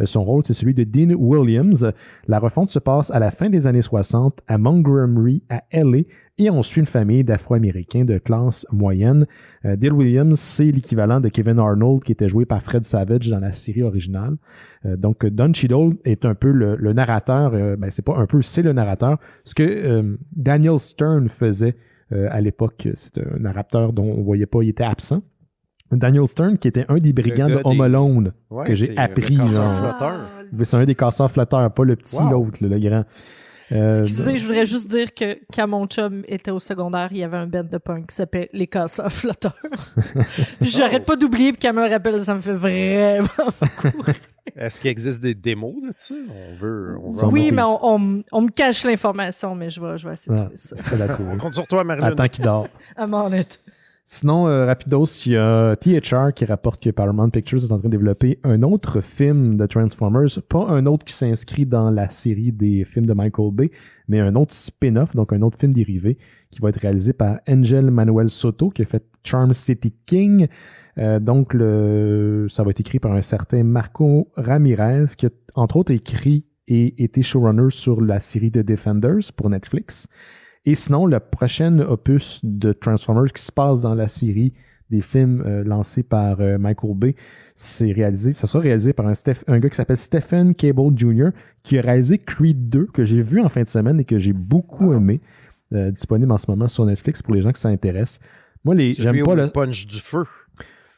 Son rôle, c'est celui de Dean Williams. La refonte se passe à la fin des années 60 à Montgomery, à LA, et on suit une famille d'Afro-Américains de classe moyenne. Dean Williams, c'est l'équivalent de Kevin Arnold qui était joué par Fred Savage dans la série originale. Donc, Don Cheadle est un peu le narrateur, c'est pas un peu, c'est le narrateur. Ce que Daniel Stern faisait à l'époque, c'est un narrateur dont on voyait pas, il était absent. Daniel Stern, qui était un des brigands de Home Alone, que j'ai appris. C'est un des casseurs flotteurs, pas le petit, l'autre, le grand. Excusez, je voudrais juste dire que quand mon chum était au secondaire, il y avait un band de punk qui s'appelait Les Casseurs Flotteurs. J'arrête pas d'oublier, puis quand elle me rappelle, ça me fait vraiment beaucoup. Est-ce qu'il existe des démos de ça? Oui, mais on me cache l'information, mais je vais essayer de trouver ça. On compte sur toi, Marilyn. Attends qu'il dort. À mon net. Sinon, rapidos, il y a THR qui rapporte que Paramount Pictures est en train de développer un autre film de Transformers, pas un autre qui s'inscrit dans la série des films de Michael Bay, mais un autre spin-off, donc un autre film dérivé, qui va être réalisé par Angel Manuel Soto, qui a fait Charm City King. Donc, ça va être écrit par un certain Marco Ramirez, qui a entre autres écrit et été showrunner sur la série The Defenders pour Netflix. Et sinon, le prochain opus de Transformers qui se passe dans la série des films lancés par Michael Bay, ça sera réalisé par un gars qui s'appelle Stephen Cable Jr., qui a réalisé Creed 2, que j'ai vu en fin de semaine et que j'ai beaucoup aimé, disponible en ce moment sur Netflix pour les gens qui s'intéressent. Moi, j'aime pas le punch du feu.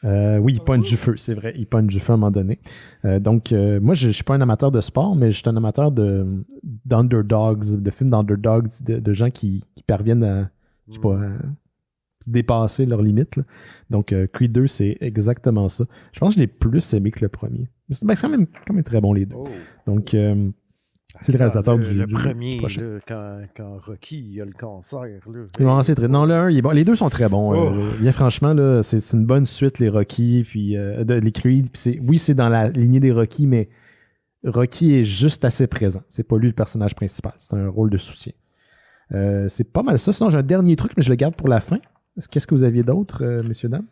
Oui, il punch du feu, c'est vrai. Il punch du feu à un moment donné. Donc, moi, je ne suis pas un amateur de sport, mais je suis un amateur d'underdogs, de films d'underdogs, de gens qui parviennent à, je sais pas, à dépasser leurs limites. Là. Donc, Creed 2, c'est exactement ça. Je pense que je l'ai plus aimé que le premier. C'est quand même très bon, les deux. Oh. Donc, c'est le réalisateur du premier, prochain. Là, quand Rocky a le cancer. Là, non, c'est très... non, le 1, il est bon. Les deux sont très bons. Bien franchement, là, c'est une bonne suite, les Rocky, puis les Creed. Puis oui, c'est dans la lignée des Rocky, mais Rocky est juste assez présent. C'est pas lui le personnage principal. C'est un rôle de soutien. C'est pas mal ça. Sinon, j'ai un dernier truc, mais je le garde pour la fin. Qu'est-ce que vous aviez d'autre, messieurs, dames?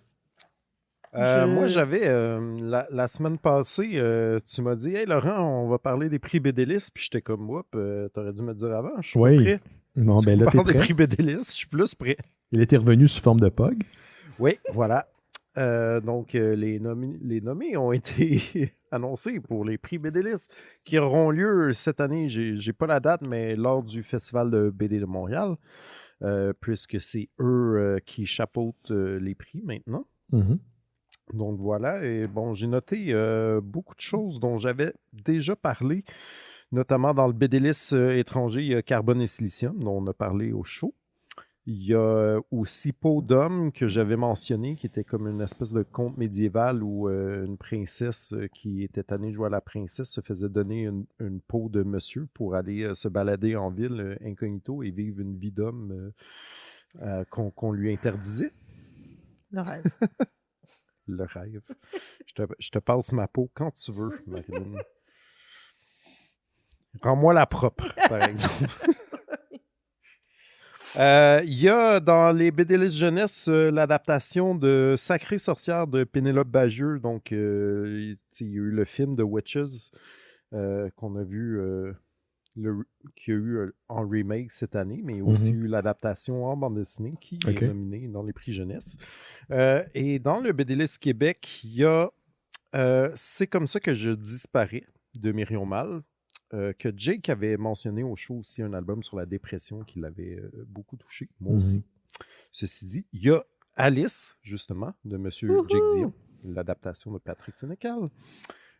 Moi, j'avais, la semaine passée, tu m'as dit « Hey, Laurent, on va parler des prix BDList. » Puis j'étais comme « Whoop, t'aurais dû me le dire avant. Je suis pas prêt. » Non, ben là, t'es prêt. des prix BDList, je suis plus prêt. Il était revenu sous forme de POG. Oui, voilà. Donc, les nommés ont été annoncés pour les prix BDList qui auront lieu cette année. J'ai pas la date, mais lors du Festival de BD de Montréal, puisque c'est eux qui chapeautent les prix maintenant. Mm-hmm. Donc voilà, et bon, j'ai noté beaucoup de choses dont j'avais déjà parlé, notamment dans le BDList étranger, il y a Carbone et Silicium, dont on a parlé au show. Il y a aussi Peau d'homme que j'avais mentionné, qui était comme une espèce de conte médiéval où une princesse qui était tannée de jouer à la princesse se faisait donner une peau de monsieur pour aller se balader en ville incognito et vivre une vie d'homme qu'on lui interdisait. Le rêve. Le rêve. Je te passe ma peau quand tu veux, Marilyn. Rends-moi la propre, par exemple. Il y a dans les BDList jeunesse l'adaptation de Sacrée sorcière de Pénélope Bagieux. Donc, il y a eu le film de Witches qu'on a vu, qui a eu en remake cette année, mais aussi eu l'adaptation en bande dessinée qui est nominée dans les prix jeunesse. Et dans le BDList Québec, il y a C'est comme ça que je disparais de Myrion Mal, que Jake avait mentionné au show aussi, un album sur la dépression qui l'avait beaucoup touché, moi aussi. Ceci dit, il y a Alice, justement, de M. Jake Dion, l'adaptation de Patrick Sénécal.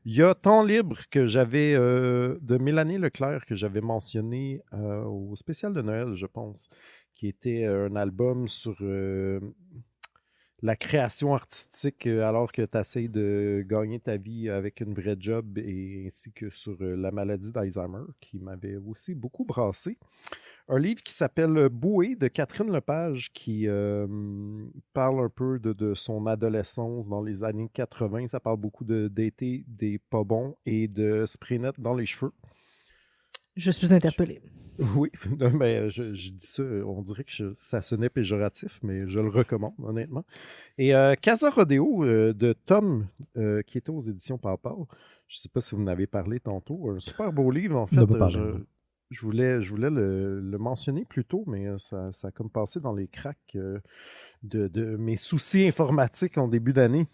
Il y a Temps libre que j'avais de Mélanie Leclerc que j'avais mentionné au spécial de Noël, je pense, qui était un album sur la création artistique alors que tu essaies de gagner ta vie avec une vraie job et ainsi que sur la maladie d'Alzheimer qui m'avait aussi beaucoup brassé. Un livre qui s'appelle Bouée de Catherine Lepage qui parle un peu de son adolescence dans les années 80. Ça parle beaucoup d'été, des pas bons et de spray net dans les cheveux. Je suis interpellé. Oui, mais je dis ça, on dirait que ça sonnait péjoratif, mais je le recommande, honnêtement. Et Casa Rodeo de Tom, qui était aux éditions Pawpaw. Je ne sais pas si vous en avez parlé tantôt. Un super beau livre, en fait. Je voulais le mentionner plus tôt, mais ça a comme passé dans les cracks de mes soucis informatiques en début d'année.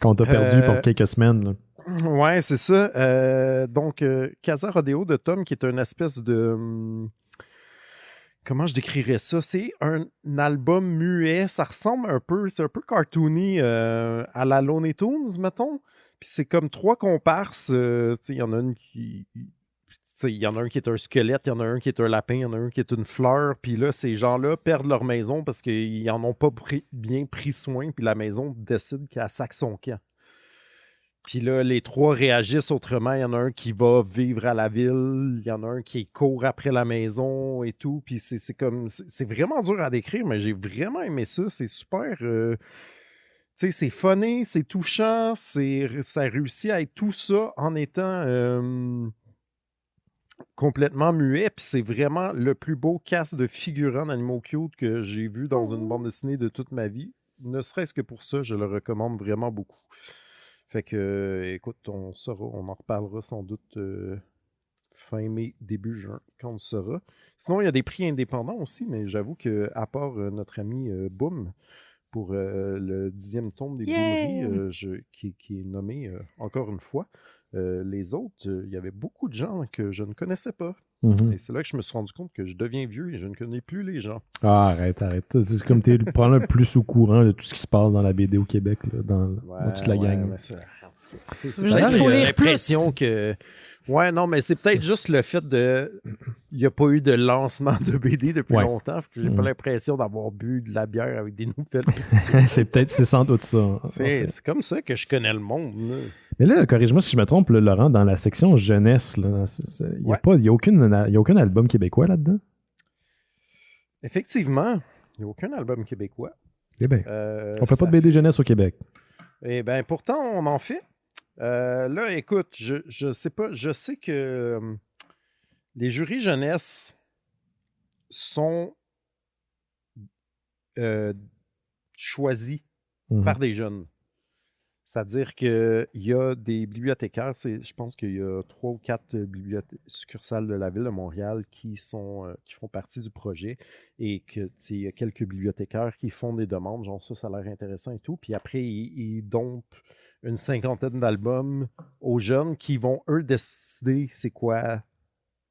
Qu'on t'a perdu pour quelques semaines, là. Ouais, c'est ça. Donc, Casa Rodeo de Tom, qui est une espèce de... comment je décrirais ça? C'est un album muet. Ça ressemble un peu... C'est un peu cartoony à la Looney Tunes, mettons. Puis c'est comme 3 comparses. Il y en a une qui... il y en a un qui est un squelette, il y en a un qui est un lapin, il y en a un qui est une fleur. Puis là, ces gens-là perdent leur maison parce qu'ils n'en ont pas bien pris soin. Puis la maison décide qu'elle sac son camp. Puis là, les trois réagissent autrement. Il y en a un qui va vivre à la ville. Il y en a un qui court après la maison et tout. Puis c'est vraiment dur à décrire, mais j'ai vraiment aimé ça. C'est super... c'est funny, c'est touchant. Ça réussit à être tout ça en étant complètement muet. Puis c'est vraiment le plus beau cast de figurants d'Animaux Cute que j'ai vu dans une bande dessinée de toute ma vie. Ne serait-ce que pour ça, je le recommande vraiment beaucoup. Fait que, écoute, on en reparlera sans doute fin mai, début juin, quand on le saura. Sinon, il y a des prix indépendants aussi, mais j'avoue qu'à part notre ami Boom, pour le 10e tome des Boomeries, qui est nommé encore une fois, les autres, il y avait beaucoup de gens que je ne connaissais pas. Et c'est là que je me suis rendu compte que je deviens vieux et je ne connais plus les gens. Ah, arrête. C'est comme tu es probablement plus au courant de tout ce qui se passe dans la BD au Québec, là, dans toute la gang. J'ai l'impression que... Ouais, non, mais c'est peut-être juste le fait de... Il n'y a pas eu de lancement de BD depuis longtemps. J'ai pas l'impression d'avoir bu de la bière avec des nouvelles. c'est sans doute ça. C'est comme ça que je connais le monde. Là. Mais là, corrige-moi si je me trompe, là, Laurent, dans la section jeunesse, il n'y a aucun album québécois là-dedans? Effectivement, il n'y a aucun album québécois. Eh bien, on fait pas de BD jeunesse au Québec. Eh bien, pourtant, on en fait. Là, écoute, je sais pas. Je sais que les jurys jeunesse sont choisis par des jeunes. C'est-à-dire qu'il y a des bibliothécaires, je pense qu'il y a 3 ou 4 succursales de la ville de Montréal qui font partie du projet et qu'il y a quelques bibliothécaires qui font des demandes, genre ça a l'air intéressant et tout. Puis après, ils dompent une 50aine d'albums aux jeunes qui vont, eux, décider c'est quoi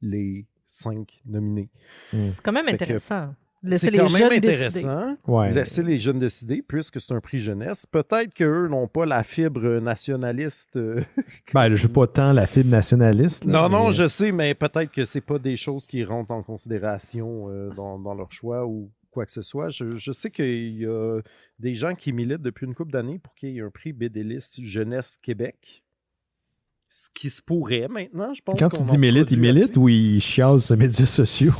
les 5 nominés. C'est quand même intéressant. C'est quand même intéressant. Laisser les jeunes décider, puisque c'est un prix jeunesse. Peut-être qu'eux n'ont pas la fibre nationaliste. Je n'ai pas tant la fibre nationaliste. Là, non, je sais, mais peut-être que c'est pas des choses qui rentrent en considération dans leur choix ou quoi que ce soit. Je sais qu'il y a des gens qui militent depuis une couple d'années pour qu'il y ait un prix BD-List Jeunesse Québec. Ce qui se pourrait maintenant, je pense. Quand tu dis milite, ils militent ou ils chialent sur les médias sociaux?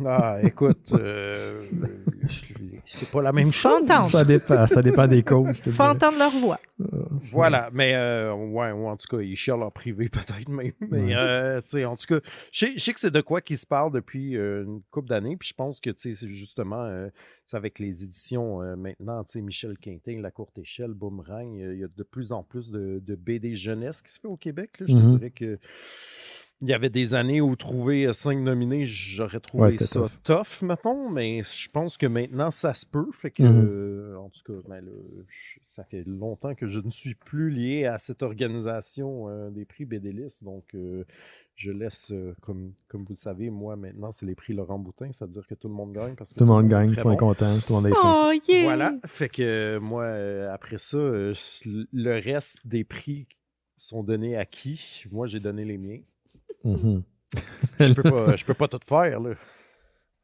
Ah, écoute, c'est pas la même chose. Ça dépend des causes. Il faut entendre leur voix. Voilà, mais en tout cas, ils chialent en privé peut-être même. Mais en tout cas, je sais que c'est de quoi qu'ils se parlent depuis une couple d'années. Puis je pense que c'est justement, c'est avec les éditions maintenant, Michel Quintin, La Courte Échelle, Boomerang, il y a de plus en plus de BD jeunesse qui se fait au Québec. Là. Je te dirais que il y avait des années où trouver 5 nominés, j'aurais trouvé ça tough, mettons, mais je pense que maintenant, ça se peut. Fait que, en tout cas, ça fait longtemps que je ne suis plus lié à cette organisation des prix BD-List. Donc, je laisse, comme vous le savez, moi, maintenant, c'est les prix Laurent Boutin, c'est-à-dire que tout le monde gagne. Parce que tout le monde gagne, tout le monde est content, tout le monde est fin. Oh, yeah. Voilà. Fait que moi, après ça, le reste des prix sont donnés à qui? Moi, j'ai donné les miens. Je peux pas tout faire, là.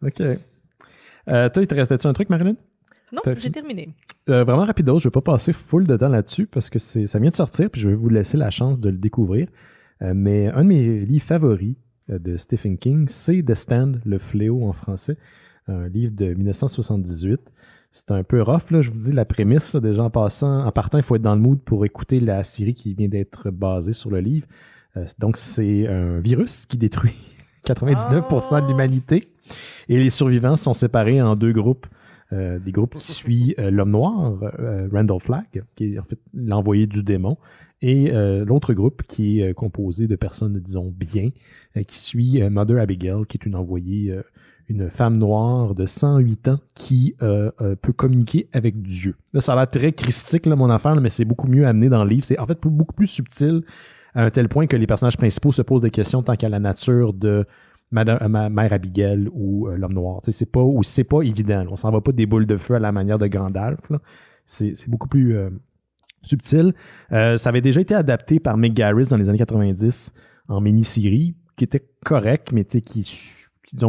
OK. Toi, il te restait-tu un truc, Marilyn? Non, j'ai terminé. Vraiment rapido, je ne vais pas passer full de temps là-dessus parce que ça vient de sortir puis je vais vous laisser la chance de le découvrir. Mais un de mes livres favoris de Stephen King, c'est The Stand, Le Fléau en français, un livre de 1978. C'est un peu rough, là, je vous dis la prémisse, là, déjà en partant, il faut être dans le mood pour écouter la série qui vient d'être basée sur le livre. Donc, c'est un virus qui détruit 99% de l'humanité. Et les survivants sont séparés en 2 groupes. Des groupes qui suivent l'homme noir, Randall Flagg, qui est en fait l'envoyé du démon, et l'autre groupe qui est composé de personnes, disons, bien, qui suit Mother Abigail, qui est une envoyée, une femme noire de 108 ans qui peut communiquer avec Dieu. Là, ça a l'air très christique, là, mon affaire, là, mais c'est beaucoup mieux amené dans le livre. C'est en fait beaucoup plus subtil, à un tel point que les personnages principaux se posent des questions tant qu'à la nature de Mère Abigail ou l'homme noir. C'est pas évident. Là. On s'en va pas des boules de feu à la manière de Gandalf. Là. C'est beaucoup plus subtil. Ça avait déjà été adapté par Mick Garris dans les années 90 en mini-série, qui était correct, mais qui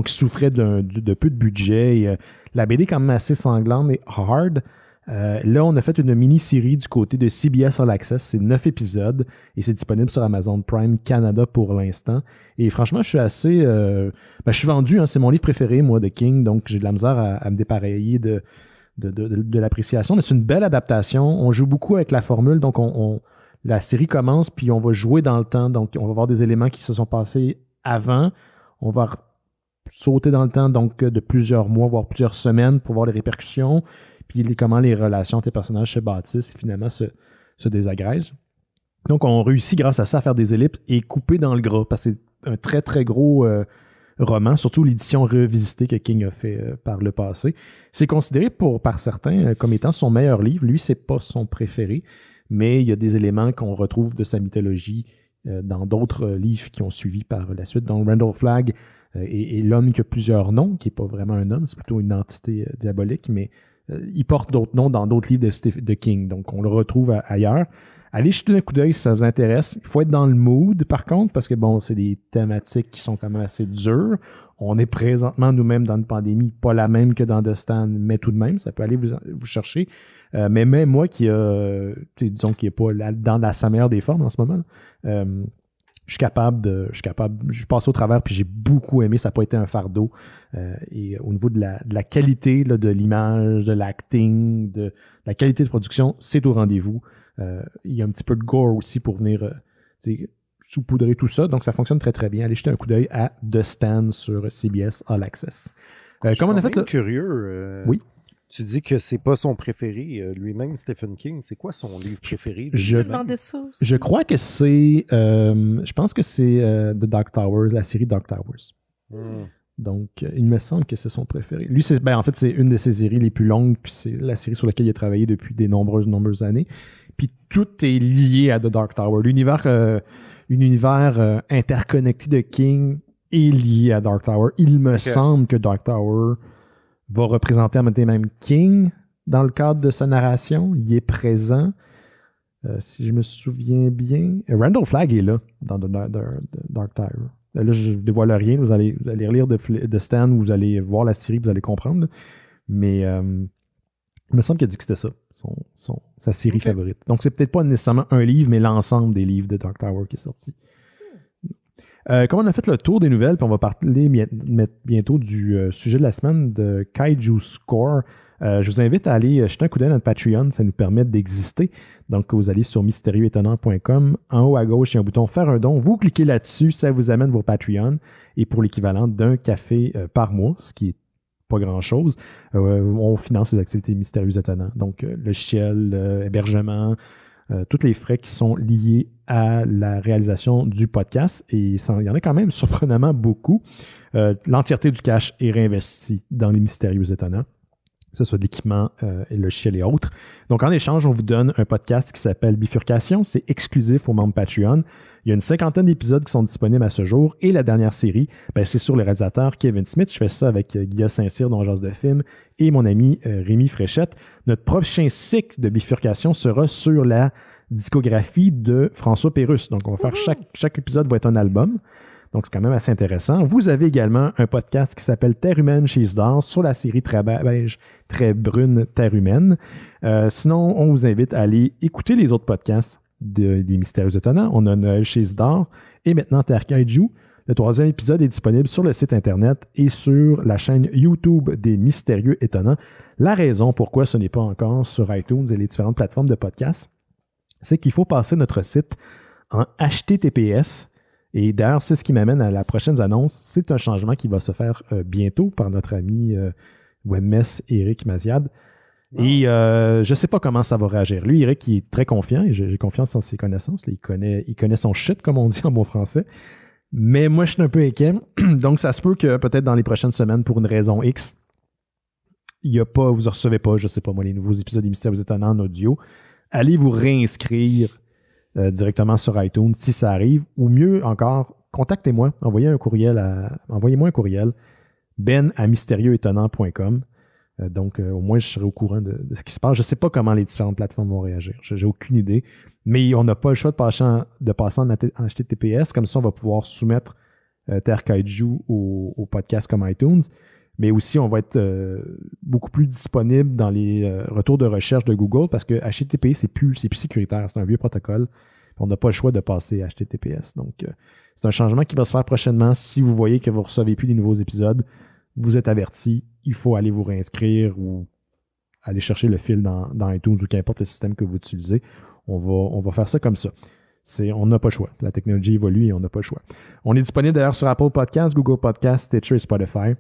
souffrait de peu de budget. Et, la BD est quand même assez sanglante et hard. Là, on a fait une mini-série du côté de CBS All Access. C'est 9 épisodes et c'est disponible sur Amazon Prime Canada pour l'instant. Et franchement, je suis assez... je suis vendu. Hein, c'est mon livre préféré, moi, de King. Donc, j'ai de la misère à me dépareiller de l'appréciation. Mais c'est une belle adaptation. On joue beaucoup avec la formule. Donc, la série commence puis on va jouer dans le temps. Donc, on va voir des éléments qui se sont passés avant. On va sauter dans le temps, donc de plusieurs mois, voire plusieurs semaines pour voir les répercussions, puis comment les relations entre les personnages se bâtissent et finalement se désagrègent. Donc, on réussit grâce à ça à faire des ellipses et couper dans le gras, parce que c'est un très, très gros roman, surtout l'édition revisitée que King a fait par le passé. C'est considéré par certains comme étant son meilleur livre. Lui, c'est pas son préféré, mais il y a des éléments qu'on retrouve de sa mythologie dans d'autres livres qui ont suivi par la suite. Donc, Randall Flagg et l'homme qui a plusieurs noms, qui n'est pas vraiment un homme, c'est plutôt une entité diabolique, mais il porte d'autres noms dans d'autres livres de King. Donc, on le retrouve ailleurs. Allez jeter un coup d'œil si ça vous intéresse. Il faut être dans le mood, par contre, parce que, bon, c'est des thématiques qui sont quand même assez dures. On est présentement, nous-mêmes, dans une pandémie, pas la même que dans The Stand, mais tout de même, ça peut aller vous chercher. Mais même moi, disons, qui n'est pas dans sa meilleure des formes en ce moment, je passe au travers, puis j'ai beaucoup aimé, ça n'a pas été un fardeau. Et au niveau de la qualité là, de l'image, de l'acting, de la qualité de production, c'est au rendez-vous. Il y a un petit peu de gore aussi pour venir saupoudrer tout ça, donc ça fonctionne très très bien. Allez jeter un coup d'œil à The Stand sur CBS All Access. Comment on a fait curieux. Oui. Tu dis que c'est pas son préféré. Lui-même, Stephen King, c'est quoi son livre préféré? Je demandais ça aussi. Je crois que c'est... je pense que c'est The Dark Towers, la série Dark Towers. Donc, il me semble que c'est son préféré. Lui, en fait, c'est une de ses séries les plus longues, puis c'est la série sur laquelle il a travaillé depuis des nombreuses années. Puis tout est lié à The Dark Tower. L'univers interconnecté de King est lié à Dark Tower. Il me semble que Dark Tower va représenter même King dans le cadre de sa narration. Il est présent. Si je me souviens bien. Randall Flagg est là dans The Dark Tower. Là, je ne dévoile rien. Vous allez relire de Stan, vous allez voir la série, vous allez comprendre. Mais il me semble qu'il a dit que c'était ça, sa série favorite. Donc, c'est peut-être pas nécessairement un livre, mais l'ensemble des livres de Dark Tower qui est sorti. Comme on a fait le tour des nouvelles, puis on va parler bientôt du sujet de la semaine de Kaiju Score, je vous invite à aller jeter un coup d'œil à notre Patreon, ça nous permet d'exister. Donc, vous allez sur mystérieuxétonnant.com, en haut à gauche, il y a un bouton « Faire un don ». Vous cliquez là-dessus, ça vous amène vos Patreons, et pour l'équivalent d'un café par mois, ce qui est pas grand-chose, on finance les activités mystérieuses étonnantes. Donc, logiciel, hébergement, tous les frais qui sont liés à la réalisation du podcast. Et il y en a quand même surprenamment beaucoup. L'entièreté du cash est réinvesti dans les mystérieux étonnants, que ce soit de l'équipement, et logiciel et autres. Donc, en échange, on vous donne un podcast qui s'appelle Bifurcation. C'est exclusif aux membres Patreon. Il y a une 50aine d'épisodes qui sont disponibles à ce jour. Et la dernière série, c'est sur le réalisateur Kevin Smith. Je fais ça avec Guillaume Saint-Cyr dans Jase de film et mon ami Rémi Fréchette. Notre prochain cycle de Bifurcation sera sur la discographie de François Pérusse. Donc, on va faire chaque épisode va être un album. Donc, c'est quand même assez intéressant. Vous avez également un podcast qui s'appelle Terre humaine chez Isidore sur la série très beige, très brune Terre humaine. Sinon, on vous invite à aller écouter les autres podcasts des Mystérieux étonnants. On a Noël chez Isidore et maintenant Terre Kaiju. Le 3e épisode est disponible sur le site Internet et sur la chaîne YouTube des Mystérieux étonnants. La raison pourquoi ce n'est pas encore sur iTunes et les différentes plateformes de podcasts, c'est qu'il faut passer notre site en HTTPS. Et d'ailleurs, c'est ce qui m'amène à la prochaine annonce. C'est un changement qui va se faire bientôt par notre ami Webmess Eric Maziad. Wow. Et je ne sais pas comment ça va réagir. Lui, Eric, il est très confiant et j'ai confiance en ses connaissances. Là, il connaît son shit, comme on dit en bon français. Mais moi, je suis un peu inquiet. Donc, ça se peut que peut-être dans les prochaines semaines, pour une raison X, vous ne recevez pas, je ne sais pas moi, les nouveaux épisodes des Mystérieux étonnants en audio. Allez vous réinscrire directement sur iTunes si ça arrive, ou mieux encore, contactez-moi, envoyez-moi un courriel ben@mystérieuxétonnant.com. Donc, au moins, je serai au courant de ce qui se passe. Je ne sais pas comment les différentes plateformes vont réagir. J'ai aucune idée. Mais on n'a pas le choix de passer en HTTPS. Comme ça, on va pouvoir soumettre Terre Kaiju au podcast comme iTunes. Mais aussi, on va être beaucoup plus disponible dans les retours de recherche de Google parce que HTTP, c'est plus sécuritaire. C'est un vieux protocole. On n'a pas le choix de passer à HTTPS. Donc, c'est un changement qui va se faire prochainement. Si vous voyez que vous ne recevez plus les nouveaux épisodes, vous êtes averti. Il faut aller vous réinscrire ou aller chercher le fil dans iTunes ou qu'importe le système que vous utilisez. On va faire ça comme ça. On n'a pas le choix. La technologie évolue et on n'a pas le choix. On est disponible d'ailleurs sur Apple Podcasts, Google Podcasts, Stitcher et Spotify.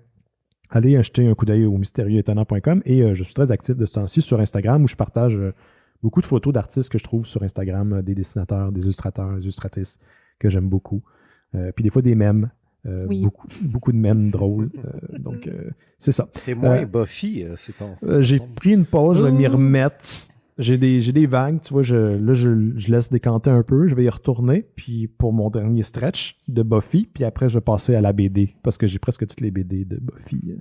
Allez jeter un coup d'œil au mystérieuxétonnant.com et je suis très actif de ce temps-ci sur Instagram où je partage beaucoup de photos d'artistes que je trouve sur Instagram, des dessinateurs, des illustrateurs, des illustratrices que j'aime beaucoup. Puis des fois des mèmes, oui. beaucoup de mèmes drôles. Donc c'est ça. T'es moins Buffy ces temps-ci. J'ai pris une pause, je vais m'y remettre. J'ai des vagues, tu vois, je laisse décanter un peu, je vais y retourner, puis pour mon dernier stretch de Buffy, puis après je vais passer à la BD, parce que j'ai presque toutes les BD de Buffy.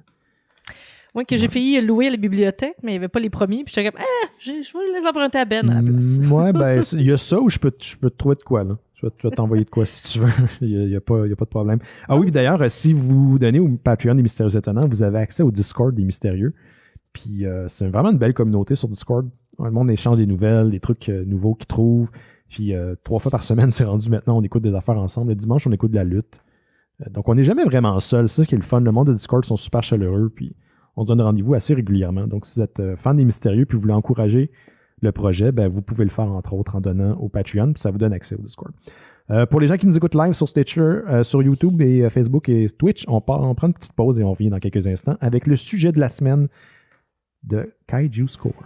Oui, j'ai failli louer à la bibliothèque, mais il n'y avait pas les premiers, puis j'étais comme, je vais les emprunter à Ben à la place. Ouais, ben, il y a ça où je peux te trouver de quoi, là. Je vais t'envoyer de quoi si tu veux, il n'y a pas de problème. Ah oui, d'ailleurs, si vous donnez au Patreon des Mystérieux Étonnants, vous avez accès au Discord des Mystérieux, puis c'est vraiment une belle communauté sur Discord. Le monde échange des nouvelles, des trucs nouveaux qu'ils trouvent. Puis 3 fois par semaine, c'est rendu maintenant, on écoute des affaires ensemble. Le dimanche, on écoute de la lutte. Donc, on n'est jamais vraiment seul. C'est ça qui est le fun. Le monde de Discord sont super chaleureux. Puis, on se donne rendez-vous assez régulièrement. Donc, si vous êtes fan des Mystérieux puis vous voulez encourager le projet, ben, vous pouvez le faire, entre autres, en donnant au Patreon. Puis, ça vous donne accès au Discord. Pour les gens qui nous écoutent live sur Stitcher, sur YouTube et Facebook et Twitch, on prend une petite pause et on revient dans quelques instants avec le sujet de la semaine de Kaiju Score.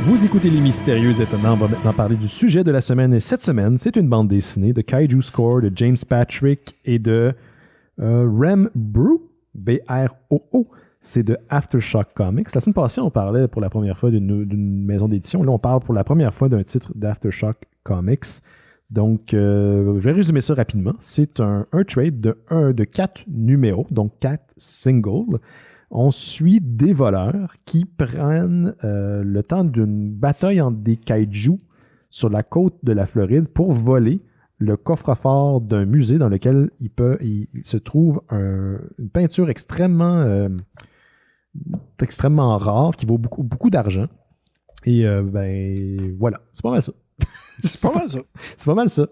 Vous écoutez Les Mystérieux Étonnants. On va maintenant parler du sujet de la semaine. Et cette semaine, c'est une bande dessinée de Kaiju Score de James Patrick et de Rem Broo, B-R-O-O. C'est de Aftershock Comics. La semaine passée, on parlait pour la première fois d'une maison d'édition. Là, on parle pour la première fois d'un titre d'Aftershock Comics. Donc, je vais résumer ça rapidement. C'est un trade de 4 numéros, donc 4 singles. On suit des voleurs qui prennent le temps d'une bataille entre des kaiju sur la côte de la Floride pour voler le coffre-fort d'un musée dans lequel il se trouve une peinture extrêmement rare qui vaut beaucoup d'argent. Et ben voilà, c'est pas mal ça. C'est pas mal ça. C'est pas mal ça.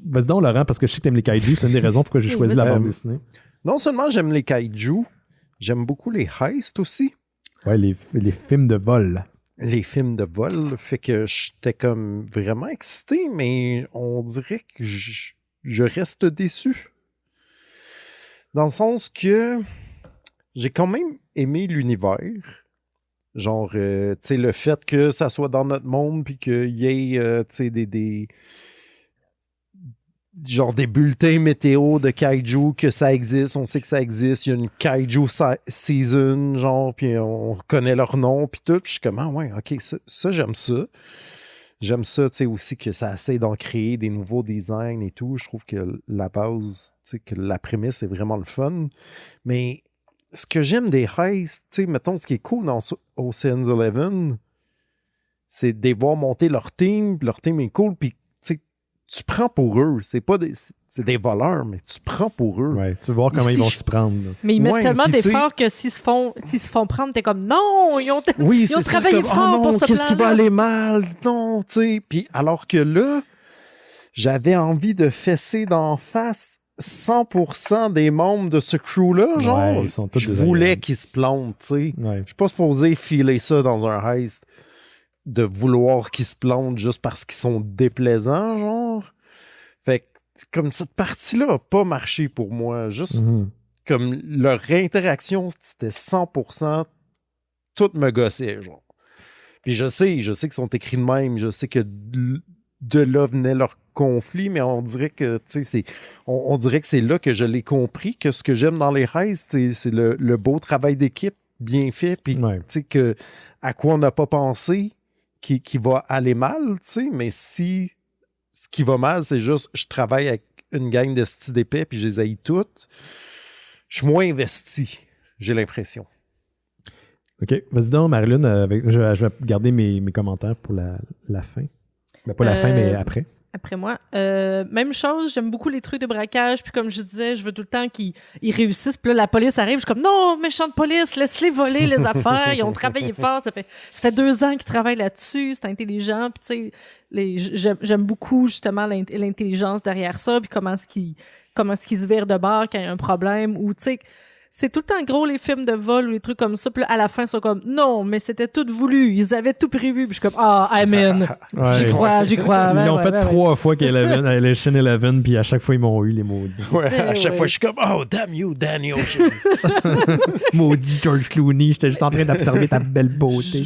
Vas-y donc, Laurent, parce que je sais que t'aimes les kaiju, c'est une des raisons pourquoi j'ai choisi la bande dessinée. Non seulement j'aime les kaiju, j'aime beaucoup les heists aussi. Ouais, les films de vol. Les films de vol, fait que j'étais comme vraiment excité, mais on dirait que je reste déçu. Dans le sens que j'ai quand même aimé l'univers. Genre, tu sais, le fait que ça soit dans notre monde, puis qu'il y ait, tu sais, genre des bulletins météo de kaiju, que ça existe, on sait que ça existe, il y a une kaiju season, genre, puis on connaît leur nom, puis tout, puis je suis comme, ah ouais, ok, ça j'aime ça. J'aime ça, tu sais, aussi que ça essaie d'en créer des nouveaux designs et tout. Je trouve que la base, tu sais, que la prémisse est vraiment le fun. Mais ce que j'aime des heists, tu sais, mettons, ce qui est cool dans Ocean's 11, c'est de les voir monter leur team est cool, puis tu prends pour eux. C'est des voleurs, mais tu prends pour eux. Ouais, tu vas voir comment ils vont s'y prendre. Là. Mais ils mettent tellement d'efforts que s'ils se font prendre, t'es comme non, ils ont travaillé fort pour ce plan. Qu'est-ce qui va aller mal? Non, tu sais. Puis alors que là, j'avais envie de fesser d'en face 100% des membres de ce crew-là. Genre, ils sont tous je voulais qu'ils se plantent, tu sais. Ouais. Je suis pas supposé filer ça dans un heist, de vouloir qu'ils se plantent juste parce qu'ils sont déplaisants, genre. Fait que, comme cette partie-là n'a pas marché pour moi. Juste comme leur interaction, c'était 100%, tout me gossait, genre. Puis je sais qu'ils sont écrits de même, je sais que de là venait leur conflit, mais on dirait que, tu sais, on dirait que c'est là que je l'ai compris, que ce que j'aime dans les heists, c'est le beau travail d'équipe bien fait, puis tu sais, à quoi on n'a pas pensé, qui va aller mal, tu sais, mais si ce qui va mal, c'est juste je travaille avec une gang de styles d'épais puis je les haïs toutes, je suis moins investi, j'ai l'impression. OK. Vas-y donc, Marilyn, je vais garder mes commentaires pour la fin. Ben, pas la fin, mais après. Après moi. Même chose, j'aime beaucoup les trucs de braquage. Puis comme je disais, je veux tout le temps qu'ils réussissent. Puis là, la police arrive. Je suis comme, non, méchante police, laisse-les voler les affaires. Ils ont travaillé fort. Ça fait 2 ans qu'ils travaillent là-dessus. C'est intelligent. Puis tu sais, j'aime beaucoup justement l'intelligence derrière ça. Puis comment est-ce qu'ils se virent de bord quand il y a un problème. Ou tu sais, c'est tout le temps gros les films de vol ou les trucs comme ça. Puis là, à la fin, ils sont comme, non, mais c'était tout voulu. Ils avaient tout prévu. Puis je suis comme, amen. Ouais. J'y crois. Ils l'ont fait 3 fois qu'Eleven, Eleven, puis à chaque fois, ils m'ont eu, les maudits. Ouais, à chaque fois, je suis comme, oh, damn you, Danny Ocean. Maudit George Clooney, j'étais juste en train d'observer ta belle beauté.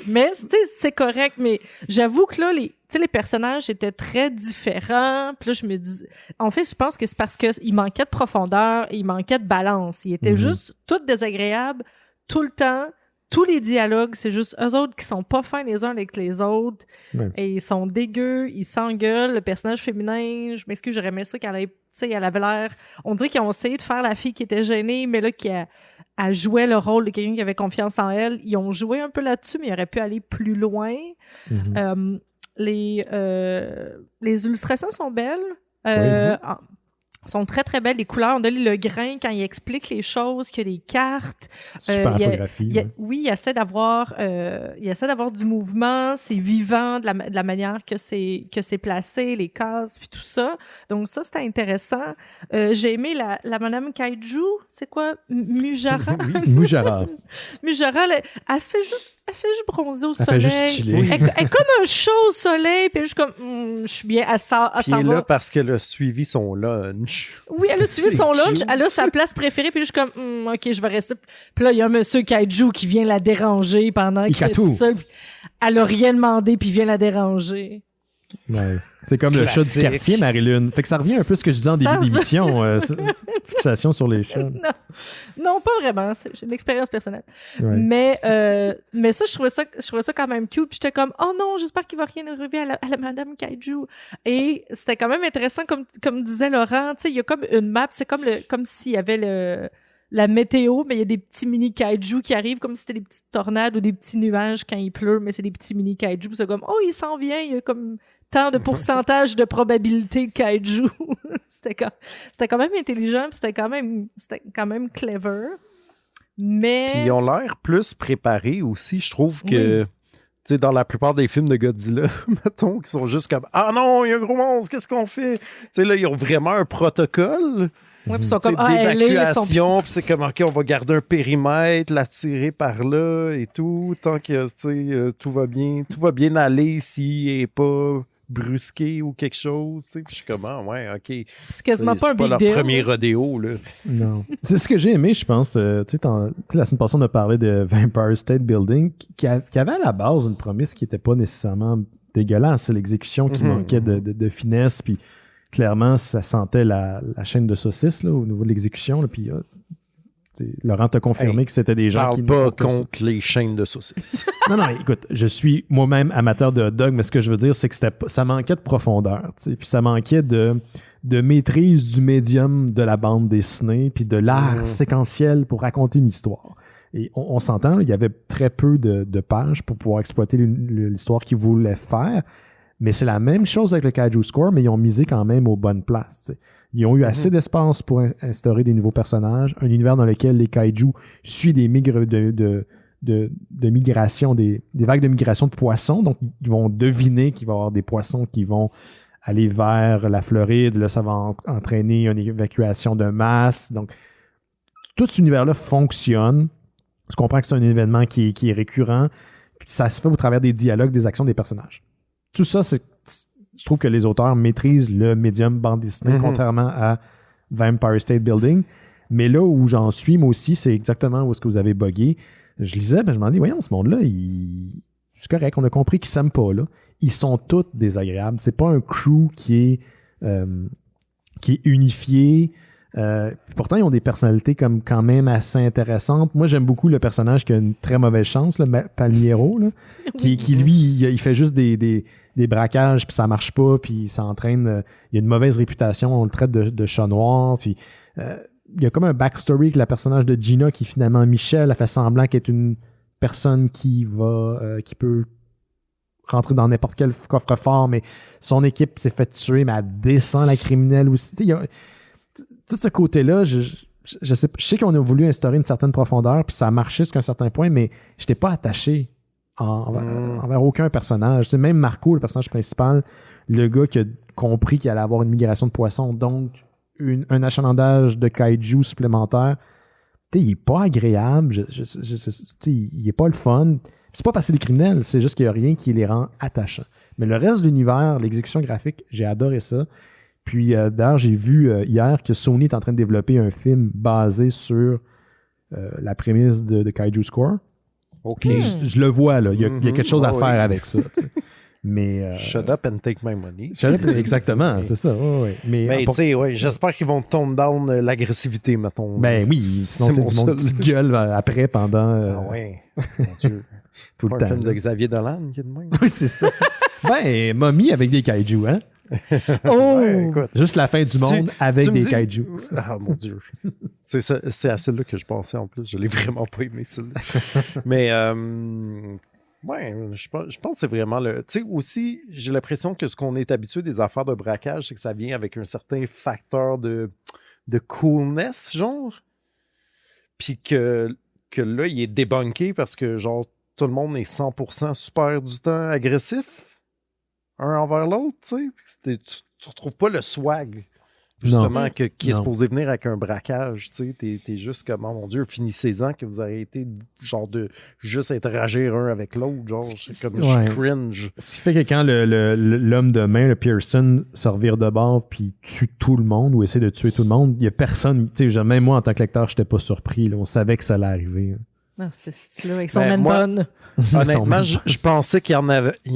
Mais, tu sais, c'est correct, mais j'avoue que là, les personnages étaient très différents. Puis là, je me dis... En fait, je pense que c'est parce qu'il manquait de profondeur et il manquait de balance. Ils étaient juste tous désagréables tout le temps. Tous les dialogues, c'est juste eux autres qui sont pas fins les uns avec les autres. Ouais. Et ils sont dégueux, ils s'engueulent. Le personnage féminin, je m'excuse, j'aurais aimé ça qu'elle avait l'air... On dirait qu'ils ont essayé de faire la fille qui était gênée, mais là, qui a joué le rôle de quelqu'un qui avait confiance en elle. Ils ont joué un peu là-dessus, mais ils auraient pu aller plus loin. Les illustrations sont belles. Sont très, très belles. Les couleurs, on a le grain quand il explique les choses, qu'il y a des cartes. Super infographie. Oui, il essaie d'avoir du mouvement. C'est vivant de la manière que c'est placé, les cases, puis tout ça. Donc ça, c'était intéressant. J'ai aimé la Madame Kaiju. C'est quoi? Mujara? Oui, Mujara. Mujara, elle fait juste bronzer au soleil. Elle fait juste chiller. Elle est comme un chaud au soleil, puis je suis comme, je suis bien, elle s'en va. Puis elle est là parce qu'elle a suivi son lunch. Oui, elle a suivi son lunch, elle a sa place préférée, puis je suis comme, OK, je vais rester. Puis là, il y a un monsieur Kaiju qui vient la déranger pendant qu'il est tout seul. Elle a rien demandé, puis il vient la déranger. Ouais. C'est comme le chat du quartier, Marie-Lune. Fait que ça revient un peu à ce que je disais en début d'émission. Fixation sur les chats. Non, pas vraiment. J'ai une expérience personnelle. Ouais. Mais ça, je trouvais ça quand même cute. Puis j'étais comme, oh non, j'espère qu'il va rien arriver à la Madame Kaiju. Et c'était quand même intéressant, comme disait Laurent. Tu sais, il y a comme une map. C'est comme s'il y avait la météo, mais il y a des petits mini kaiju qui arrivent comme si c'était des petites tornades ou des petits nuages quand il pleut, mais c'est des petits mini kaiju. C'est comme, oh, il s'en vient, il y a comme tant de pourcentage de probabilité de kaiju. C'était quand même intelligent, puis c'était quand même clever. Mais... Puis ils ont l'air plus préparés aussi, je trouve que... Tu sais, dans la plupart des films de Godzilla, mettons, qui sont juste comme « Ah non, il y a un gros monstre, qu'est-ce qu'on fait? » Tu sais, là, ils ont vraiment un protocole. Ouais, puis sont comme d'évacuation, puis c'est comme OK, on va garder un périmètre, l'attirer par là et tout, tant que tout va bien aller s'il n'est pas brusqué ou quelque chose. Puis je suis comme ouais, OK. C'est quasiment pas un big deal. C'est pas leur premier rodéo, là. Non. C'est ce que j'ai aimé, je pense. La semaine passée, on a parlé de Vampire State Building, qui avait à la base une promesse qui n'était pas nécessairement dégueulasse. C'est l'exécution qui manquait de finesse, puis clairement, ça sentait la chaîne de saucisses là, au niveau de l'exécution. Là, puis Laurent t'a confirmé que c'était des gens qui... Parle pas contre les chaînes de saucisses. Non, écoute, je suis moi-même amateur de hot dog, mais ce que je veux dire, c'est que ça manquait de profondeur. Puis ça manquait de maîtrise du médium de la bande dessinée, puis de l'art séquentiel pour raconter une histoire. Et on s'entend, là, il y avait très peu de pages pour pouvoir exploiter l'histoire qu'ils voulaient faire. Mais c'est la même chose avec le Kaiju Score, mais ils ont misé quand même aux bonnes places. T'sais. Ils ont eu assez d'espace pour instaurer des nouveaux personnages, un univers dans lequel les Kaiju suivent des migration, des vagues de migration de poissons. Donc, ils vont deviner qu'il va y avoir des poissons qui vont aller vers la Floride. Là, ça va entraîner une évacuation de masse. Donc, tout cet univers-là fonctionne. Je comprends que c'est un événement qui est récurrent. Puis ça se fait au travers des dialogues, des actions des personnages. Tout ça, je trouve que les auteurs maîtrisent le médium bande dessinée, contrairement à Vampire State Building. Mais là où j'en suis, moi aussi, c'est exactement où est-ce que vous avez bugué. Je lisais, je m'en dis, voyons, ce monde-là, c'est correct, on a compris qu'ils s'aiment pas, là. Ils sont tous désagréables. C'est pas un crew qui est unifié. Pourtant, ils ont des personnalités comme quand même assez intéressantes. Moi, j'aime beaucoup le personnage qui a une très mauvaise chance, Palmiero, là, qui lui, il fait juste des braquages, puis ça marche pas, puis il s'entraîne. Il a une mauvaise réputation, on le traite de chat noir, puis il y a comme un backstory avec le personnage de Gina qui finalement, Michel, a fait semblant qu'elle est une personne qui peut rentrer dans n'importe quel coffre-fort, mais son équipe s'est fait tuer, mais elle descend la criminelle aussi. Il y a tout ce côté-là, je sais qu'on a voulu instaurer une certaine profondeur, puis ça a marché jusqu'à un certain point, mais je n'étais pas attaché envers aucun personnage. Tu sais, même Marco, le personnage principal, le gars qui a compris qu'il allait avoir une migration de poissons, donc un achalandage de kaiju supplémentaire, il n'est pas agréable, il n'est pas le fun. C'est pas parce que c'est des criminels, c'est juste qu'il n'y a rien qui les rend attachants. Mais le reste de l'univers, l'exécution graphique, j'ai adoré ça. Puis d'ailleurs, j'ai vu hier que Sony est en train de développer un film basé sur la prémisse de Kaiju Score. OK. Je le vois, là. Il y a quelque chose à faire avec ça. Mais, shut up and take my money. Exactement, c'est ça. Ouais. Mais tu sais, j'espère qu'ils vont tone down l'agressivité, mettons. Ben oui, sinon c'est mon petit gueule après pendant. Ah ouais, mon Dieu. Tout le temps. Un film de Xavier Dolan qui est de même. Oui, c'est ça. Ben, Mommy avec des kaiju, hein? Écoute, juste la fin du monde avec des kaiju. Ah mon Dieu. C'est à celle-là que je pensais en plus. Je l'ai vraiment pas aimé celle-là. Mais je pense que c'est vraiment le. Tu sais, aussi, j'ai l'impression que ce qu'on est habitué des affaires de braquage, c'est que ça vient avec un certain facteur de coolness, genre. Puis que là, il est débunké parce que, genre, tout le monde est 100% super du temps agressif, un envers l'autre, tu sais. Tu retrouves pas le swag, justement, qui est supposé venir avec un braquage, tu sais. T'es juste comme, oh mon Dieu, finissez-en que vous arrêtez, genre, de juste interagir un avec l'autre, genre, c'est comme, je cringe. Ce qui fait que quand l'homme de main, le Pearson, se revire de bord puis tue tout le monde ou essaie de tuer tout le monde, il y a personne, tu sais, même moi, en tant que lecteur, j'étais pas surpris, là, on savait que ça allait arriver. Non, c'était ce style-là, avec son man-bun. Honnêtement, je pensais qu'il y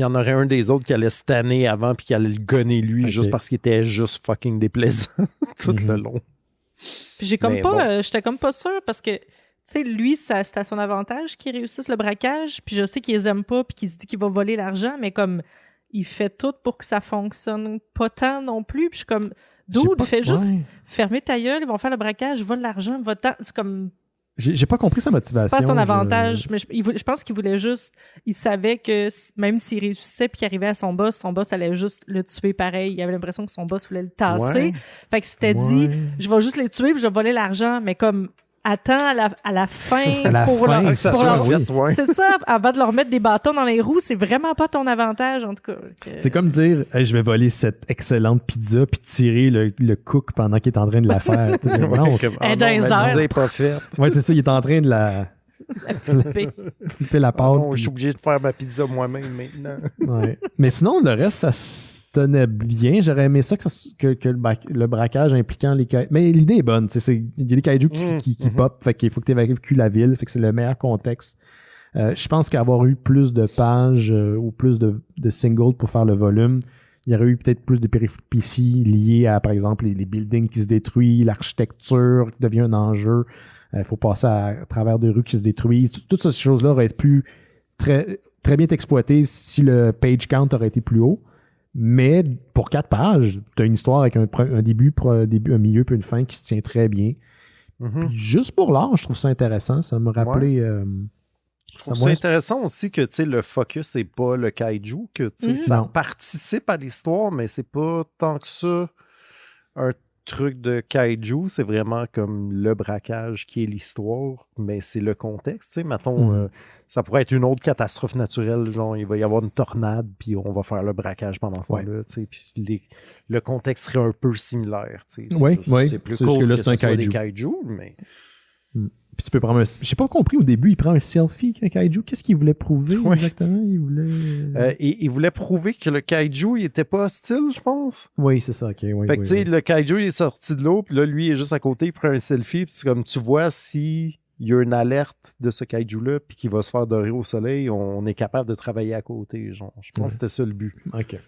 en aurait un des autres qui allait se tanner avant puis qui allait le gonner lui juste parce qu'il était juste fucking déplaisant tout le long. Puis j'étais comme pas sûre parce que, tu sais, lui, c'est à son avantage qu'il réussisse le braquage, puis je sais qu'il les aime pas puis qu'il se dit qu'il va voler l'argent, mais comme, il fait tout pour que ça fonctionne pas tant non plus, puis je suis comme, dude, fais juste fermer ta gueule, ils vont faire le braquage, vole l'argent, va-t'en. C'est comme... J'ai pas compris sa motivation. C'est pas son avantage, mais je pense qu'il voulait juste... Il savait que même s'il réussissait puis qu'il arrivait à son boss allait juste le tuer pareil. Il avait l'impression que son boss voulait le tasser. Fait que c'était dit, je vais juste les tuer puis je vais voler l'argent, mais comme... Attends à la fin c'est ça, avant de leur mettre des bâtons dans les roues, c'est vraiment pas ton avantage en tout cas. C'est comme dire hey, je vais voler cette excellente pizza puis tirer le cook pendant qu'il est en train de la faire. Non, c'est ça, il est en train de la flipper la pâte. Je suis obligé de faire ma pizza moi-même maintenant. Mais sinon le reste ça tenait bien. J'aurais aimé ça que le braquage impliquant les kaiju. Mais l'idée est bonne. Il y a des kaiju qui pop. Fait qu'il faut que tu évacues la ville. Fait que c'est le meilleur contexte. Je pense qu'avoir eu plus de pages ou plus de singles pour faire le volume, il y aurait eu peut-être plus de péripéties liées à, par exemple, les buildings qui se détruisent, l'architecture qui devient un enjeu. Il faut passer à travers des rues qui se détruisent. Toutes ces choses-là auraient pu très, très bien exploitées si le page count aurait été plus haut. Mais pour 4 pages, tu as une histoire avec un début, un milieu puis une fin qui se tient très bien. Juste pour l'art, je trouve ça intéressant. Ça me rappelait... je trouve ça intéressant aussi que le focus n'est pas le kaiju, que ça participe à l'histoire, mais c'est pas tant que ça un truc de kaiju. C'est vraiment comme le braquage qui est l'histoire, mais c'est le contexte. Mettons, ça pourrait être une autre catastrophe naturelle, genre il va y avoir une tornade, puis on va faire le braquage pendant ce temps-là. Puis le contexte serait un peu similaire. C'est plus cool que c'est un kaiju, mais... Puis tu peux prendre j'ai pas compris au début, il prend un selfie qu'un kaiju. Qu'est-ce qu'il voulait prouver exactement? Il voulait prouver que le kaiju, il était pas hostile, je pense. Oui, c'est ça, ok. Fait que tu sais, le kaiju, il est sorti de l'eau, puis là, lui, il est juste à côté, il prend un selfie, puis comme tu vois, si il y a une alerte de ce kaiju-là, puis qu'il va se faire dorer au soleil, on est capable de travailler à côté. Genre. Je pense que c'était ça le but. OK.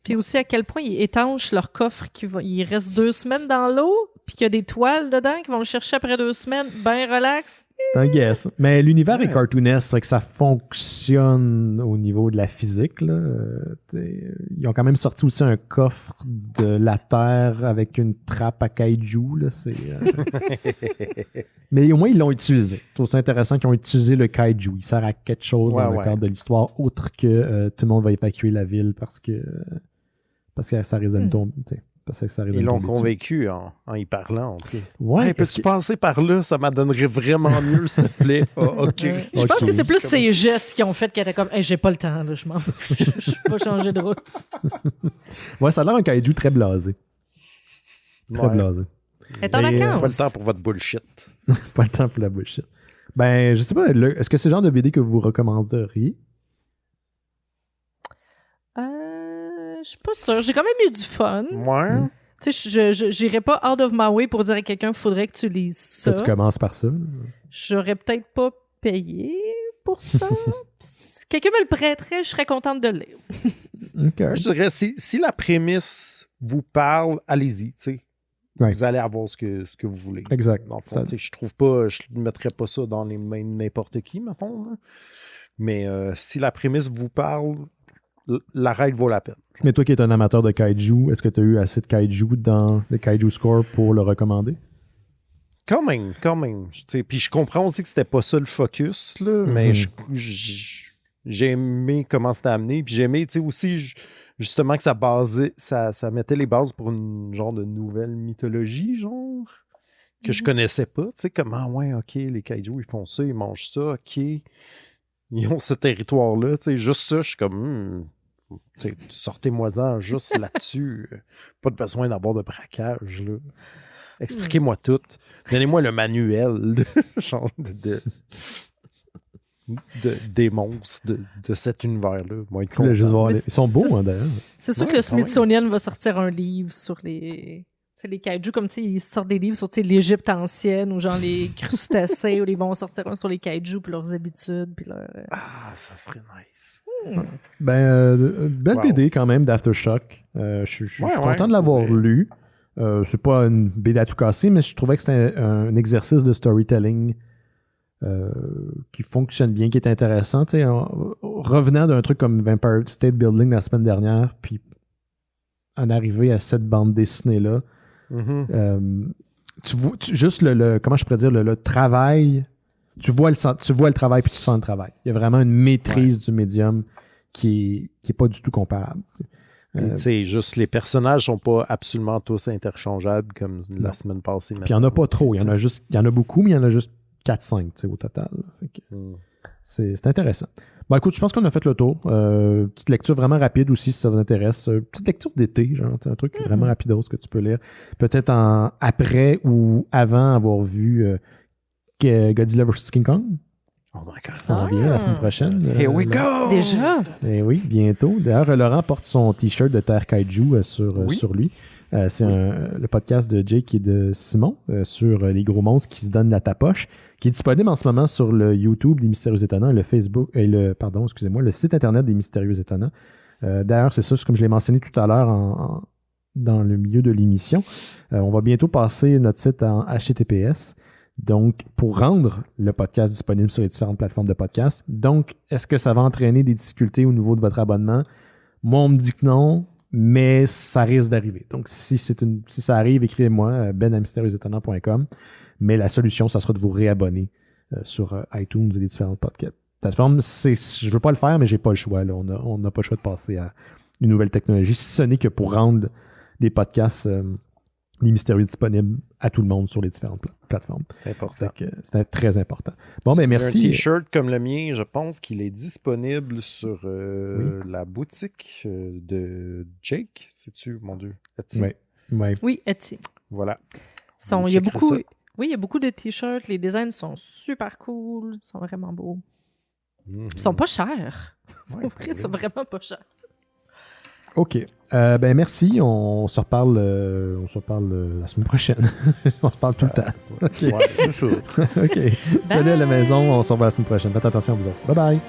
Puis aussi, à quel point ils étanchent leur coffre, il reste 2 semaines dans l'eau, puis qu'il y a des toiles dedans qui vont le chercher après 2 semaines, bien relax. C'est un guess. Mais l'univers est cartoonesque, c'est que ça fonctionne au niveau de la physique. Là. Ils ont quand même sorti aussi un coffre de la Terre avec une trappe à kaiju. Là. Mais au moins, ils l'ont utilisé. Je trouve ça intéressant qu'ils ont utilisé le kaiju. Il sert à quelque chose dans le cadre de l'histoire, autre que tout le monde va évacuer la ville parce que ça risque de nous tomber. Ils l'ont convaincu en y parlant en plus. Ouais, peux-tu passer par là? Ça m'adonnerait vraiment mieux, s'il te plaît. OK. Je pense que c'est plus ces gestes qui ont fait qu'elle était comme j'ai pas le temps, là, je m'en fous. Je vais pas changer de route. Ouais, ça a l'air un kaiju très blasé. Très blasé. Elle est en vacances. Pas le temps pour votre bullshit. Pas le temps pour la bullshit. Ben, je sais pas, est-ce que c'est le genre de BD que vous recommanderiez? Je suis pas sûre. J'ai quand même eu du fun. Ouais. Tu sais, j'irais pas out of my way pour dire à quelqu'un qu'il faudrait que tu lises ça. Que tu commences par ça. J'aurais peut-être pas payé pour ça. Si quelqu'un me le prêterait, je serais contente de le lire. Okay. Je dirais, si la prémisse vous parle, allez-y, tu sais. Ouais. Vous allez avoir ce que vous voulez. Exact. Dans le fond, je trouve pas, je ne mettrais pas ça dans les mains de n'importe qui, mettons. Là. Mais si la prémisse vous parle, la règle vaut la peine. Mais toi qui es un amateur de kaiju, est-ce que tu as eu assez de kaiju dans le Kaiju Score pour le recommander? Quand même. Puis je comprends aussi que c'était pas ça le focus, là, mais j'ai aimé comment c'était amené. Puis j'ai aimé aussi justement que ça mettait les bases pour une genre de nouvelle mythologie, genre, que je connaissais pas. Tu sais, comment, les kaiju, ils font ça, ils mangent ça, OK. Ils ont ce territoire-là. Tu sais, juste ça, je suis comme... sortez-moi-en juste là-dessus. Pas de besoin d'avoir de braquage, là. Expliquez-moi tout. Donnez-moi le manuel des monstres de cet univers-là. Moi, juste voir ils sont beaux, d'ailleurs. C'est sûr que le Smithsonian va sortir un livre sur les kaiju, comme ils sortent des livres sur l'Égypte ancienne ou genre les crustacés, ou ils vont sortir un sur les kaiju puis leurs habitudes. Puis Ah, ça serait nice. Belle BD quand même d'Aftershock. Je suis content de l'avoir lu. C'est pas une BD à tout casser, mais je trouvais que c'était un exercice de storytelling qui fonctionne bien, qui est intéressant. Revenant d'un truc comme Vampire State Building la semaine dernière, puis en arriver à cette bande dessinée-là, tu vois juste comment je pourrais dire, le travail. Tu vois le travail puis tu sens le travail. Il y a vraiment une maîtrise du médium qui est pas du tout comparable. Juste les personnages sont pas absolument tous interchangeables comme la semaine passée. Puis il n'y en a pas trop. Il y en a beaucoup, mais il y en a juste 4-5 au total. C'est intéressant. Bon, écoute, je pense qu'on a fait le tour. Petite lecture vraiment rapide aussi, si ça vous intéresse. Petite lecture d'été, genre, un truc vraiment rapidos que tu peux lire. Peut-être après ou avant avoir vu Godzilla vs. King Kong. Oh my God. Ça s'en vient la semaine prochaine. Here we go! Déjà? Eh oui, bientôt. D'ailleurs, Laurent porte son t-shirt de Terre Kaiju sur lui. C'est le podcast de Jake et de Simon sur les gros monstres qui se donnent la tapoche, qui est disponible en ce moment sur le YouTube des Mystérieux Étonnants et le le site internet des Mystérieux Étonnants. D'ailleurs, c'est ça, comme je l'ai mentionné tout à l'heure dans le milieu de l'émission. On va bientôt passer notre site en HTTPS. Donc, pour rendre le podcast disponible sur les différentes plateformes de podcast. Donc, est-ce que ça va entraîner des difficultés au niveau de votre abonnement? Moi, on me dit que non, mais ça risque d'arriver. Donc, si ça arrive, écrivez-moi ben@mystérieuxétonnants.com. Mais la solution, ça sera de vous réabonner sur iTunes et les différentes plateformes. Je ne veux pas le faire, mais j'ai pas le choix. Là. On n'a pas le choix de passer à une nouvelle technologie, si ce n'est que pour rendre les podcasts les mystérieux disponibles à tout le monde sur les différentes plateformes. C'est important. C'était très important. Bon, ben merci. Un t-shirt comme le mien, je pense qu'il est disponible sur la boutique de Jake. C'est-tu, mon Dieu, Etsy? Oui, Etsy. Voilà. Il y a beaucoup de t-shirts. Les designs sont super cool. Ils sont vraiment beaux. Ils sont pas chers. Ils sont vraiment pas chers. OK. Merci. On se reparle la semaine prochaine. On se parle tout le temps. OK. Ouais, c'est sûr. OK. Salut à la maison. On se revoit la semaine prochaine. Faites attention à vous autres. Bye bye.